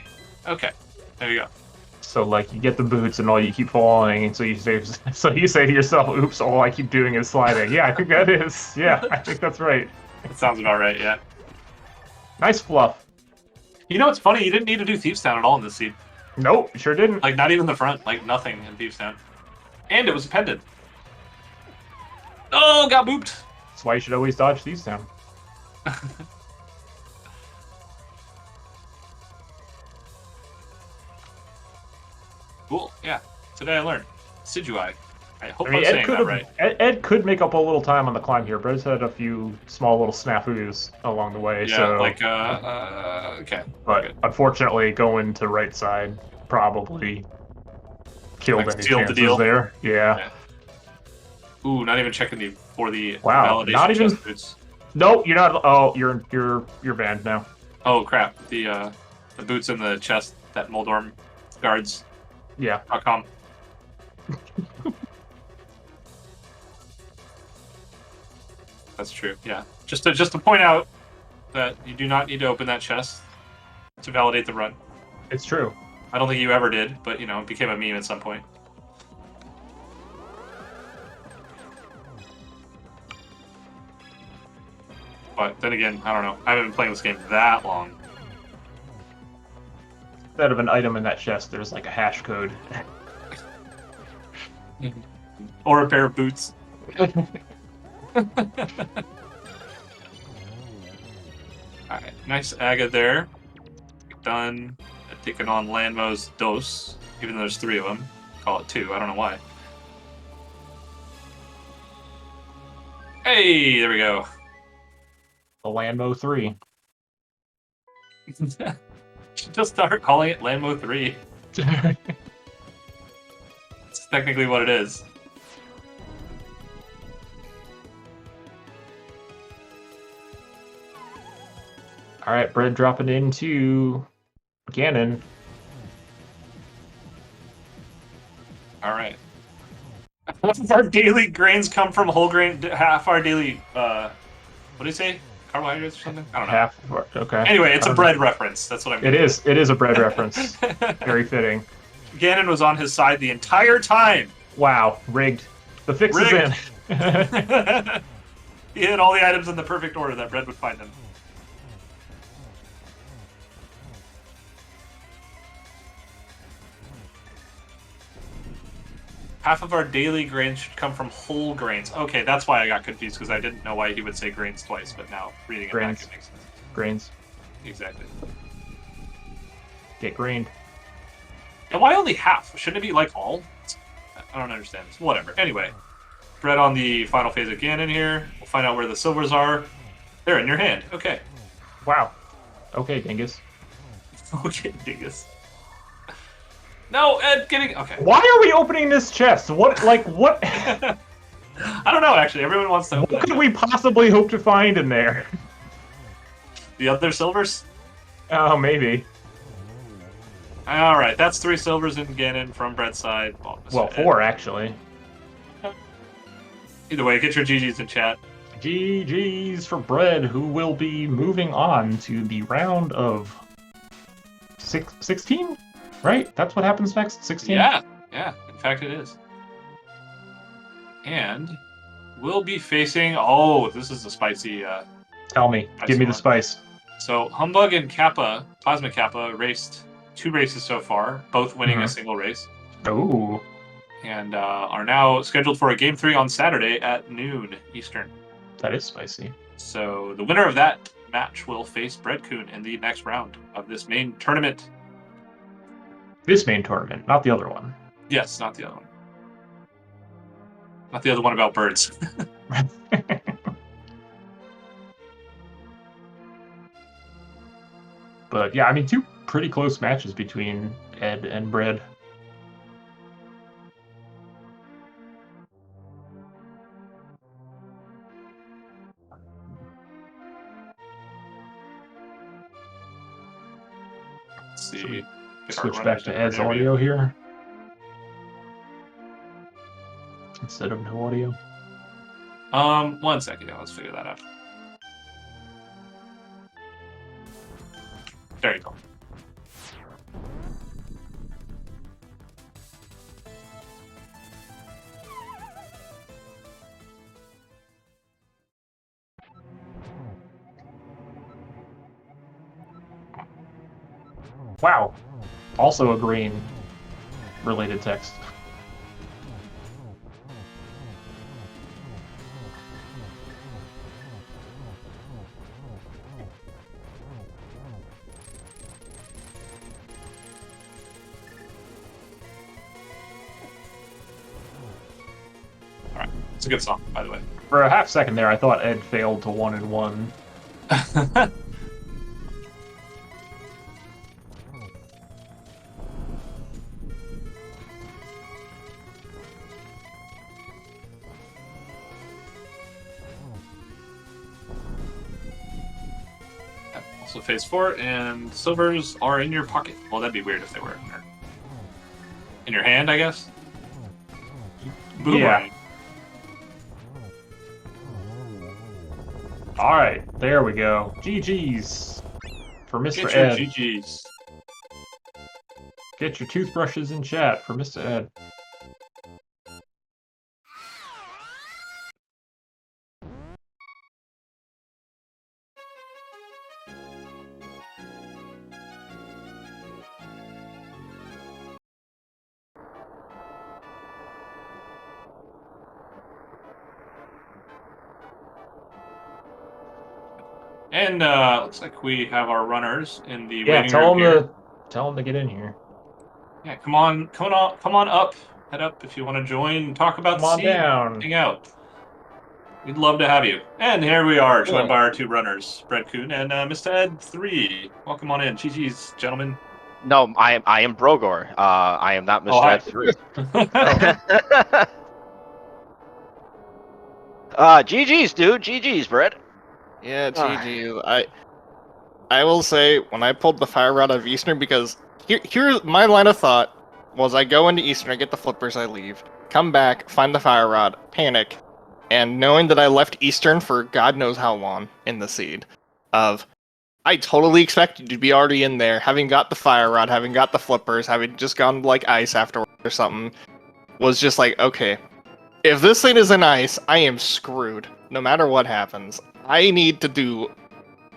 Okay, there you go. So like you get the boots and all you keep falling, and so you say to yourself, "Oops! All I keep doing is sliding." Yeah, I think that is. Yeah, I think that's right. That sounds about right. Yeah. Nice fluff. You know what's funny? You didn't need to do Thieves Town at all in this seed. Nope, sure didn't. Like not even the front. Like nothing in Thieves Town. And it was a pendant. Oh, got booped. That's why you should always dodge Thieves Town. Cool. Yeah. Today I learned. Decidueye. I hope I'm saying that right. Ed could make up a little time on the climb here. Brett's had a few small little snafus along the way. Yeah, so, like, okay. But unfortunately, going to right side probably killed any chances there. Yeah. Ooh, not even checking the wow, validation not even. chest boots. No, you're not. Oh, you're banned now. Oh crap! The boots in the chest that Moldorm guards. Yeah. .com. That's true. Yeah. Just to point out that you do not need to open that chest to validate the run. It's true. I don't think you ever did, but you know, it became a meme at some point. But then again, I don't know. I haven't been playing this game that long. Instead of an item in that chest, there's like a hash code. Or a pair of boots. Alright, nice Aga there. Done. Taking on Lanmo's Dos, even though there's 3 of them. Call it 2, I don't know why. Hey, there we go. The Landmo 3. Just start calling it Lambo 3. It's technically what it is. All right, Bread dropping into Ganon. All right. Half of our daily grains come from whole grain. Half our daily, what do you say? Carbohydrates or something? I don't know. Half. Okay. Anyway, it's a bread reference. That's what I mean. It is. It is a bread reference. Very fitting. Ganon was on his side the entire time. Wow, rigged. The fix is in. He hit all the items in the perfect order that Bread would find them. Half of our daily grains should come from whole grains. Okay, that's why I got confused, because I didn't know why he would say grains twice, but now reading it back, it makes sense. Grains. Exactly. Get grained. And why only half? Shouldn't it be like all? I don't understand. Whatever. Anyway, Bread on the final phase of Ganon here. We'll find out where the silvers are. They're in your hand. Okay. Wow. Okay, Dingus. Okay, Dingus. No, Ed, getting... Okay. Why are we opening this chest? What, like, what? I don't know, actually. Everyone wants to open What could we possibly hope to find in there? The other silvers? Oh, maybe. Alright, that's 3 silvers in Ganon from Bread's side. Well, 4, actually. Either way, get your GGs in chat. GG's for Bread, who will be moving on to the round of 16? Right? That's what happens next? 16? Yeah. In fact, it is. And we'll be facing... Oh, this is a spicy... Tell me. Give me the spice. So, Humbug and Kappa, Plasma Kappa, raced 2 races so far, both winning a single race. Ooh. And are now scheduled for a Game 3 on Saturday at noon Eastern. That is spicy. So, the winner of that match will face Bread-Kun in the next round of this main tournament. This main tournament, not the other one. Yes, not the other one. Not the other one about birds. But yeah, I mean, 2 pretty close matches between Ed and Bread. Let's see. Switch back to Ed's audio here. Instead of no audio. 1 second. Yeah, let's figure that out. There you go. Wow. Also a green related text. Alright. It's a good song, by the way. For a half second there, I thought Ed failed to 1-1. Also phase 4, and silvers are in your pocket. Well, that'd be weird if they were in your hand, I guess. Boomerang. Yeah. All right, there we go. GG's for Mr. Get your Ed. GGs. Get your toothbrushes in chat for Mr. Ed. And looks like we have our runners in the Yeah, waiting room here. tell them to get in here. Yeah, come on up, head up if you want to join and talk about Come on the scene. down. Hang out. We'd love to have you. And here we are, joined Cool. by our two runners, Bread-Kun and MistaEd3. Welcome on in. GG's, gentlemen. No, I am Brogor. I am not Oh, hi. MistaEd3. Oh. GG's, dude. GG's, Brett. Yeah, Ah. GG. I will say when I pulled the fire rod of Eastern, because here's my line of thought was I go into Eastern, I get the flippers, I leave, come back, find the fire rod, panic, and knowing that I left Eastern for God knows how long in the seed, I totally expected to be already in there, having got the fire rod, having got the flippers, having just gone like ice afterwards or something, was just like, okay, if this thing is in ice, I am screwed. No matter what happens, I need to do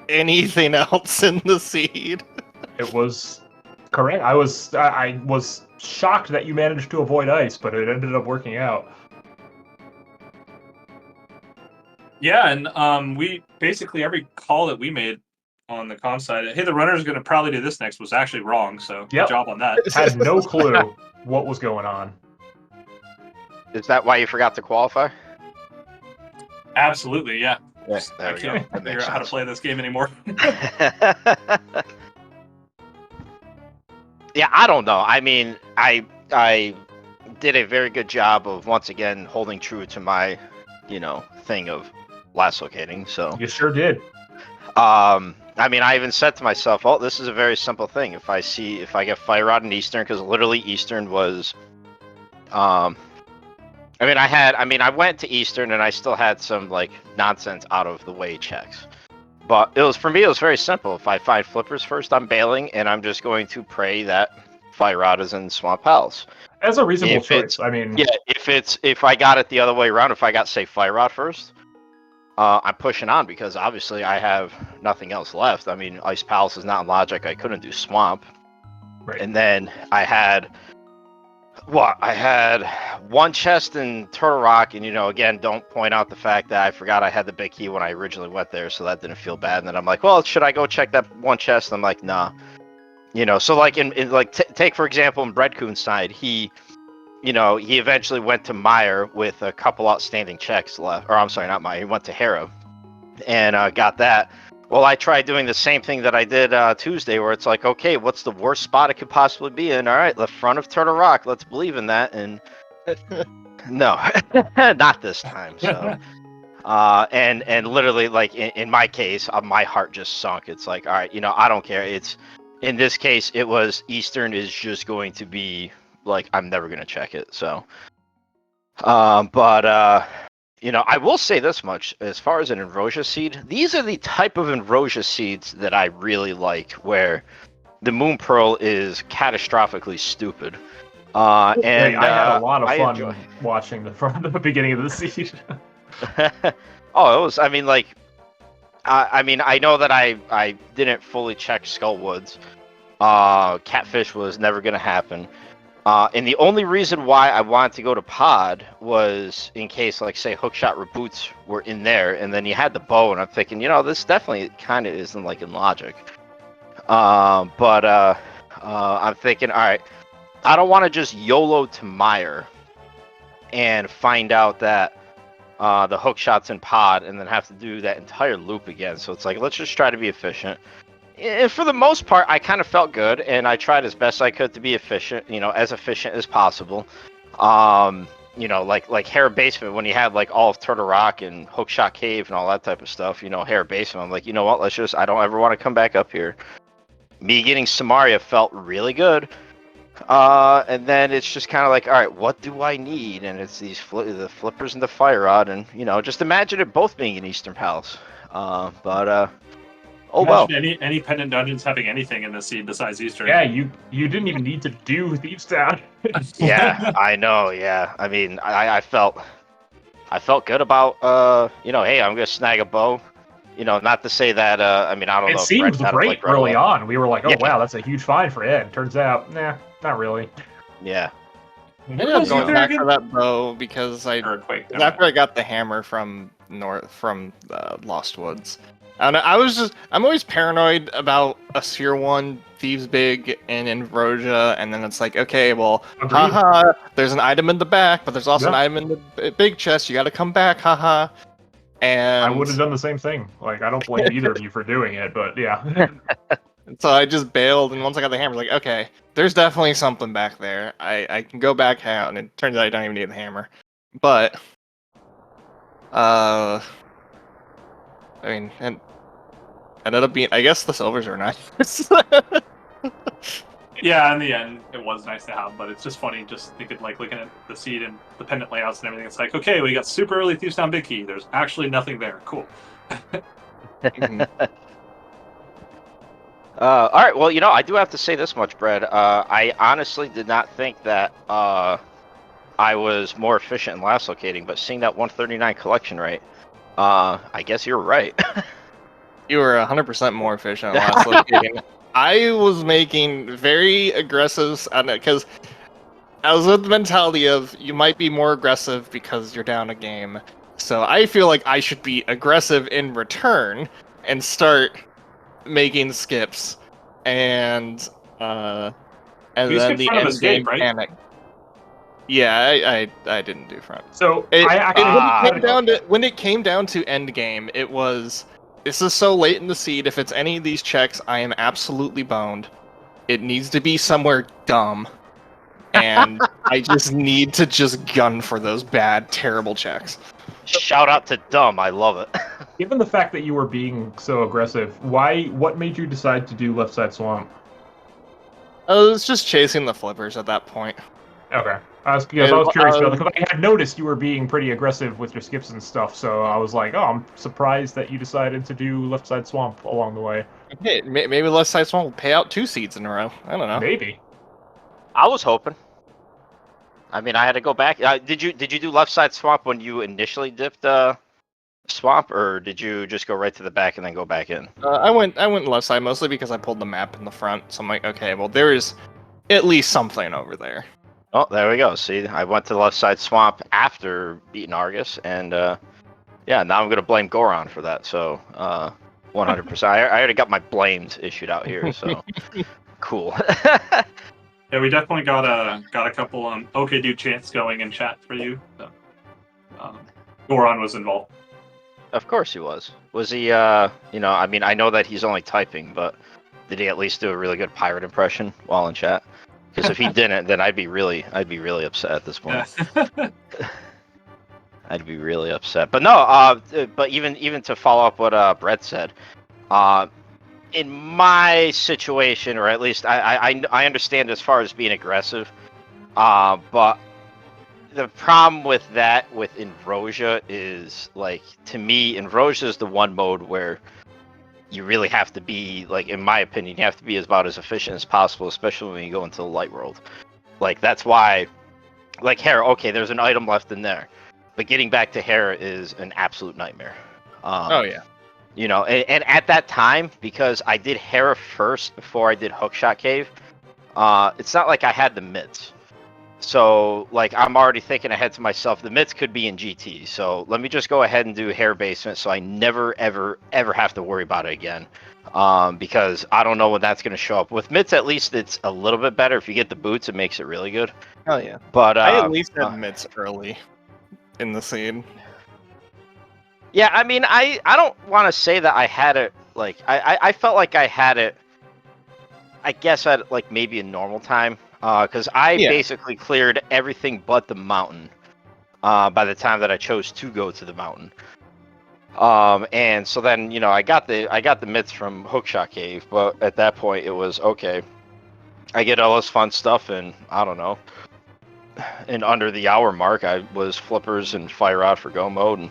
anything else in the seed. It was correct. I was shocked that you managed to avoid ice, but it ended up working out. Yeah, and we basically every call that we made on the comm side, hey, the runner's going to probably do this next, was actually wrong. So good job on that. Had no clue what was going on. Is that why you forgot to qualify? Absolutely, yeah. Yes, there I we go. can't That figure makes out how to sense. play this game anymore. Yeah, I don't know. I mean, I did a very good job of once again holding true to my, thing of last locating. So You sure did. I mean, I even said to myself, "Oh, this is a very simple thing. If I get fire rod in Eastern, because literally Eastern was, I went to Eastern and I still had some like nonsense out of the way checks, but for me, it was very simple. If I find flippers first, I'm bailing, and I'm just going to pray that fire rod is in Swamp House. As a reasonable If choice. I mean, Yeah, if I got it the other way around, if I got say fire rod first. I'm pushing on because obviously I have nothing else left. I mean, Ice Palace is not in logic. I couldn't do Swamp. right. And then I had one chest in Turtle Rock, and again, don't point out the fact that I forgot I had the big key when I originally went there, so that didn't feel bad. And then I'm like, well, should I go check that one chest? I'm like, nah. So like in like take for example in Bread-Kun's side, he eventually went to Meyer with a couple outstanding checks left. Or I'm sorry, not Meyer. He went to Hera and got that. Well, I tried doing the same thing that I did Tuesday, where it's like, okay, what's the worst spot it could possibly be in? All right, the front of Turtle Rock. Let's believe in that. And no, not this time. So, and literally, like in my case, my heart just sunk. It's like, all right, I don't care. It's in this case, it was Eastern is just going to be like I'm never gonna check it. So, I will say this much: as far as an Ambrosia seed, these are the type of Ambrosia seeds that I really like, where the Moon Pearl is catastrophically stupid. And I had a lot of fun enjoy... watching from the beginning of the season. Oh, it was. I mean, like, I know that I didn't fully check Skullwoods. Catfish was never gonna happen. And the only reason why I wanted to go to Pod was in case, like, say, Hookshot Reboots were in there, and then you had the bow, and I'm thinking, this definitely kind of isn't, like, in logic. I'm thinking, all right, I don't want to just YOLO to Meyer and find out that the Hookshot's in Pod and then have to do that entire loop again. So it's like, let's just try to be efficient. And for the most part, I kind of felt good, and I tried as best I could to be efficient, as efficient as possible. Like Hera Basement, when you had like all of Turtle Rock and Hookshot Cave and all that type of stuff, Hera Basement, I'm like, you know what, I don't ever want to come back up here. Me getting Samaria felt really good. And then it's just kind of like, all right, what do I need? And it's these the flippers and the fire rod, and just imagine it both being in Eastern Palace. Oh well. Imagine any pendant dungeons having anything in this seed besides Eastern. Yeah, you didn't even need to do Thieves Town. Yeah, I know. Yeah, I mean, I felt good about hey, I'm gonna snag a bow. Not to say that I don't know. It seemed great early on. We were like, oh yeah. wow, that's a huge find for Ed. Turns out, nah, not really. Yeah. I ended up going back for that bow because after I got the hammer from Lost Woods. And I'm always paranoid about a Sphere 1, Thieves Big, and Ambrosia, and then it's like, okay, well, haha, there's an item in the back, but there's also an item in the big chest, you gotta come back, haha. And I would have done the same thing. Like, I don't blame either of you for doing it, but yeah. so I just bailed, and once I got the hammer, like, okay, there's definitely something back there. I can go back out, and it turns out I don't even need the hammer. But, I mean, and ended up being, I guess the silvers are nice. Yeah, in the end, it was nice to have, but it's just funny just thinking, like, looking at the seed and the pendant layouts and everything. It's like, okay, we got super early Thieves Down Big Key. There's actually nothing there. Cool. Mhm. All right. Well, I do have to say this much, Brad. I honestly did not think that I was more efficient in last locating, but seeing that 139 collection rate, I guess you're right. You were 100% more efficient last locating. I was making very aggressive, because I was with the mentality of you might be more aggressive because you're down a game. So I feel like I should be aggressive in return and start making skips, and You then skipped the front of end escape, game right? panic. Yeah, I didn't do front. So It, I actually when it came down to end game, it was, this is so late in the seed. If it's any of these checks, I am absolutely boned. It needs to be somewhere dumb, and I just need to just gun for those bad, terrible checks. Shout out to Dumb. I love it. given the fact that you were being so aggressive, what made you decide to do left side swamp? I was just chasing the flippers at that point. Okay. I was curious about because I had noticed you were being pretty aggressive with your skips and stuff, so I was like, oh, I'm surprised that you decided to do left side swamp along the way. Hey, maybe left side swamp will pay out 2 seeds in a row. I don't know. Maybe. I was hoping. I mean, I had to go back. Did you do left side swamp when you initially dipped swamp, or did you just go right to the back and then go back in? I went left side mostly because I pulled the map in the front. So I'm like, okay, well there is at least something over there. Oh, there we go. See, I went to the left side swamp after beating Argus, and yeah, now I'm gonna blame Goron for that. So 100%. I already got my blames issued out here, so cool. Yeah, we definitely got a couple okay dude chants going in chat for you. So, Goron was involved. Of course he was. Was he? I mean, I know that he's only typing, but did he at least do a really good pirate impression while in chat? Because if he didn't, then I'd be really upset at this point. Yeah. I'd be really upset. But no, but even to follow up what Brett said, in my situation, or at least I understand as far as being aggressive, but the problem with that with Inrosia is, like, to me, Inrosia is the one mode where you really have to be, like, in my opinion, you have to be about as efficient as possible, especially when you go into the light world. Like, that's why, like, Hera, okay, there's an item left in there, but getting back to Hera is an absolute nightmare. Oh yeah. And at that time, because I did Hera first before I did Hookshot Cave, it's not like I had the mitts. So, like, I'm already thinking ahead to myself, the mitts could be in GT, so let me just go ahead and do Hera Basement so I never, ever, ever have to worry about it again. Because I don't know when that's going to show up. With mitts, at least it's a little bit better. If you get the boots, it makes it really good. Oh yeah. But I at least had mitts early in the scene. yeah, I mean, I don't want to say that I had it, like, I felt like I had it, I guess, at, like, maybe a normal time. Because I basically cleared everything but the mountain by the time that I chose to go to the mountain. And so then, I got the mitts from Hookshot Cave, but at that point it was okay. I get all this fun stuff, and I don't know. And under the hour mark, I was flippers and fire out for go mode, and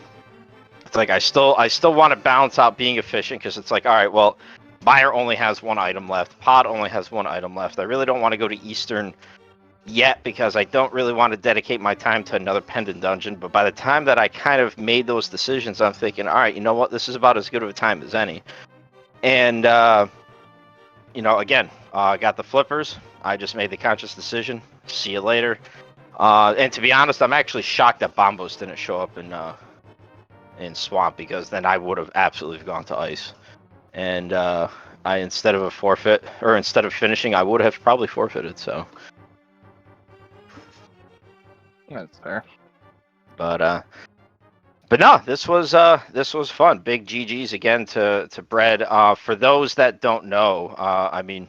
it's like I still want to balance out being efficient, because it's like, all right, well, Meyer only has one item left. Pod only has one item left. I really don't want to go to Eastern yet, because I don't really want to dedicate my time to another pendant dungeon. But by the time that I kind of made those decisions, I'm thinking, all right, you know what? This is about as good of a time as any. And, again, got the flippers. I just made the conscious decision. See you later. And to be honest, I'm actually shocked that Bombos didn't show up in Swamp, because then I would have absolutely gone to Ice. And instead of finishing, I would have probably forfeited. So That's fair. But But no, this was fun. Big GGs again to Bread. For those that don't know, I mean,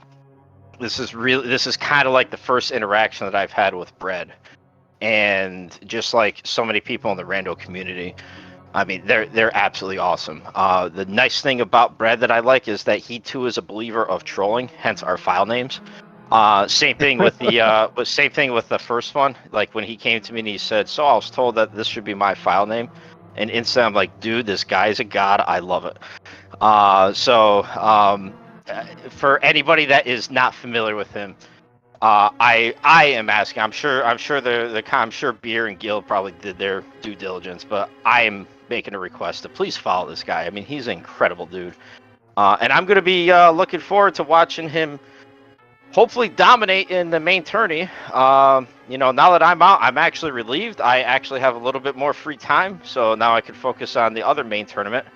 this is kind of like the first interaction that I've had with Bread, and just like so many people in the rando community, I mean, they're absolutely awesome. The nice thing about Bread that I like is that he too is a believer of trolling, hence our file names. Same thing with the first one. Like when he came to me and he said, "So I was told that this should be my file name," and instantly I'm like, "Dude, this guy's a god. I love it." For anybody that is not familiar with him, I am asking. I'm sure Beer and Gil probably did their due diligence, but I am making a request to please follow this guy. I mean, he's an incredible dude, and I'm gonna be looking forward to watching him hopefully dominate in the main tourney. Now that I'm out, I'm actually relieved. I actually have a little bit more free time, so now I can focus on the other main tournament,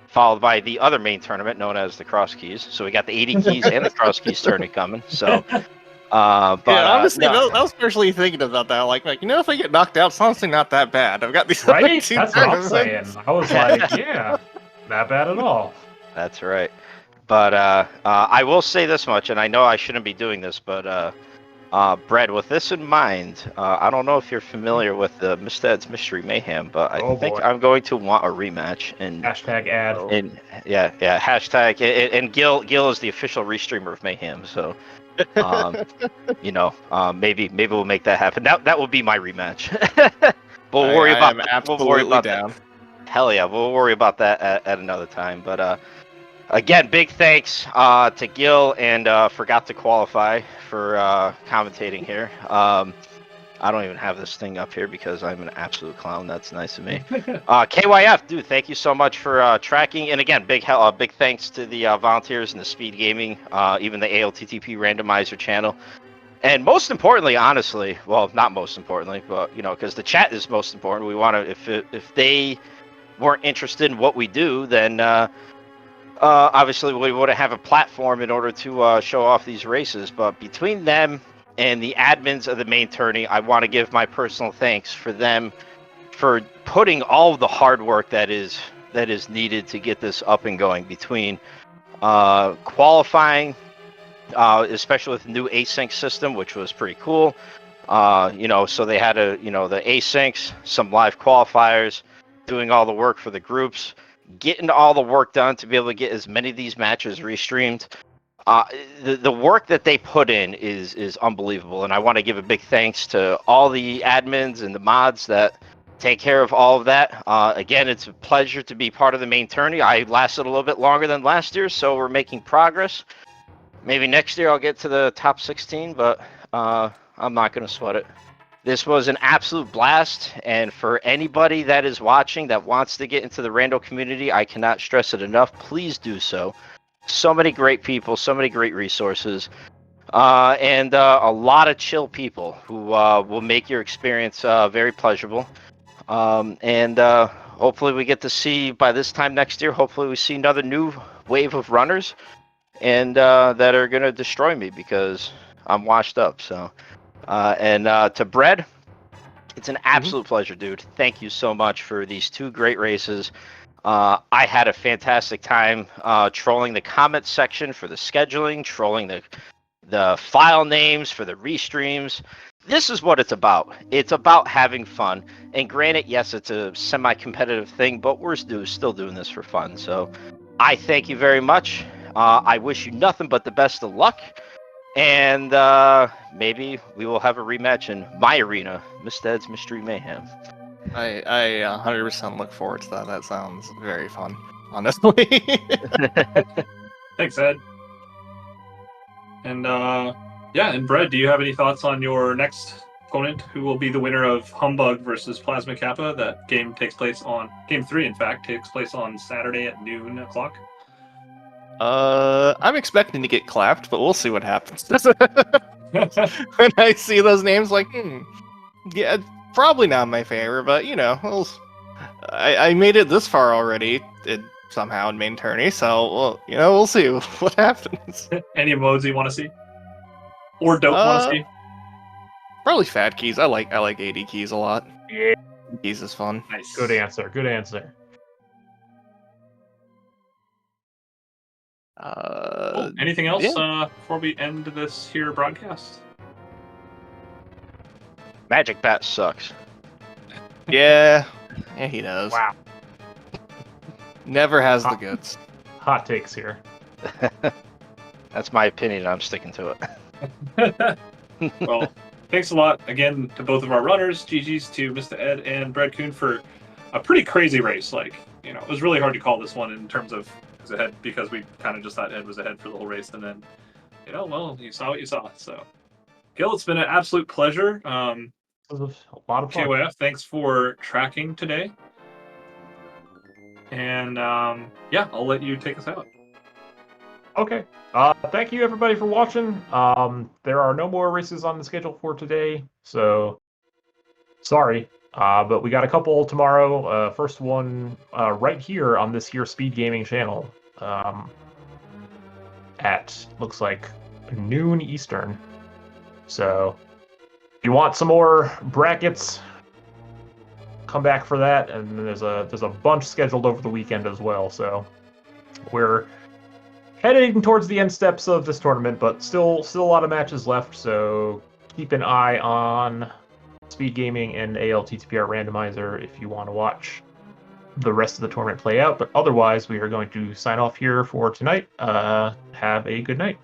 followed by the other main tournament known as the Cross Keys. So we got the 80 Keys and the Cross Keys tourney coming. So, honestly, no. I was partially thinking about that. Like, if I get knocked out, it's honestly not that bad. I've got these other Right? two That's what I'm saying. tournaments. I was like, yeah, not bad at all. That's right. But I will say this much, and I know I shouldn't be doing this, but Bread, with this in mind, I don't know if you're familiar with the MistaEd3 Mystery Mayhem, but I think boy. I'm going to want a rematch. And Hashtag ad. yeah, hashtag. And Gil is the official restreamer of Mayhem, so maybe we'll make that happen. That will be my rematch. We'll worry about down. that. Hell yeah, we'll worry about that at another time. But again, big thanks to Gil, and forgot to qualify for commentating here. I don't even have this thing up here because I'm an absolute clown. That's nice of me. KYF, dude, thank you so much for tracking. And again, big thanks to the volunteers in the SpeedGaming, even the ALTTP randomizer channel. And most importantly, honestly, well, not most importantly, but because the chat is most important. We want to, if they weren't interested in what we do, then obviously we wouldn't have a platform in order to show off these races. But between them and the admins of the main tourney, I want to give my personal thanks for them for putting all of the hard work that is needed to get this up and going, between qualifying, especially with the new async system, which was pretty cool. So they had the asyncs, some live qualifiers, doing all the work for the groups, getting all the work done to be able to get as many of these matches restreamed. The work that they put in is unbelievable, and I want to give a big thanks to all the admins and the mods that take care of all of that. Again, it's a pleasure to be part of the main tourney. I lasted a little bit longer than last year, so we're making progress. Maybe next year I'll get to the top 16, but I'm not going to sweat it. This was an absolute blast, and for anybody that is watching that wants to get into the rando community, I cannot stress it enough. Please do so. So many great people, so many great resources, and a lot of chill people who will make your experience very pleasurable. Hopefully we get to see, by this time next year, hopefully we see another new wave of runners, and that are going to destroy me because I'm washed up. So, to Bread, it's an absolute pleasure, dude. Thank you so much for these two great races. I had a fantastic time trolling the comment section for the scheduling, trolling the file names for the restreams. This is what it's about. It's about having fun. And granted, yes, it's a semi-competitive thing, but we're still doing this for fun. So I thank you very much. I wish you nothing but the best of luck. And maybe we will have a rematch in my arena, MistaEd3 Mystery Mayhem. I 100% look forward to that. That sounds very fun, honestly. Thanks, Ed. And and Bread, do you have any thoughts on your next opponent, who will be the winner of Humbug versus Plasma Kappa? That game takes place on Game 3, in fact, takes place on Saturday at noon o'clock. I'm expecting to get clapped, but we'll see what happens. When I see those names, like, yeah, probably not my favorite, but I made it this far already, somehow in main tourney, so we'll see what happens. Any emotes you want to see, or don't want to see? Probably fat keys. I like 80 keys a lot. Keys is fun. Nice. Good answer. Good answer. Cool. Anything else before we end this here broadcast? Magic Bat sucks. Yeah, he does. Wow. Never has the goods. Hot takes here. That's my opinion. I'm sticking to it. Well, thanks a lot again to both of our runners. GG's to MistaEd and Bread-Kun for a pretty crazy race. Like, you know, it was really hard to call this one in terms of who's ahead because we kind of just thought Ed was ahead for the whole race, and then, you know, well, you saw what you saw. So, Gil, it's been an absolute pleasure. This was a lot of fun. KOF, thanks for tracking today. And yeah, I'll let you take us out. Okay. Thank you everybody for watching. There are no more races on the schedule for today, so sorry. But we got a couple tomorrow. First one right here on this here SpeedGaming channel. At looks like noon Eastern. So if you want some more brackets, come back for that. And there's a bunch scheduled over the weekend as well. So we're heading towards the end steps of this tournament, but still a lot of matches left. So keep an eye on SpeedGaming and ALTTPR randomizer if you want to watch the rest of the tournament play out. But otherwise, we are going to sign off here for tonight. Have a good night.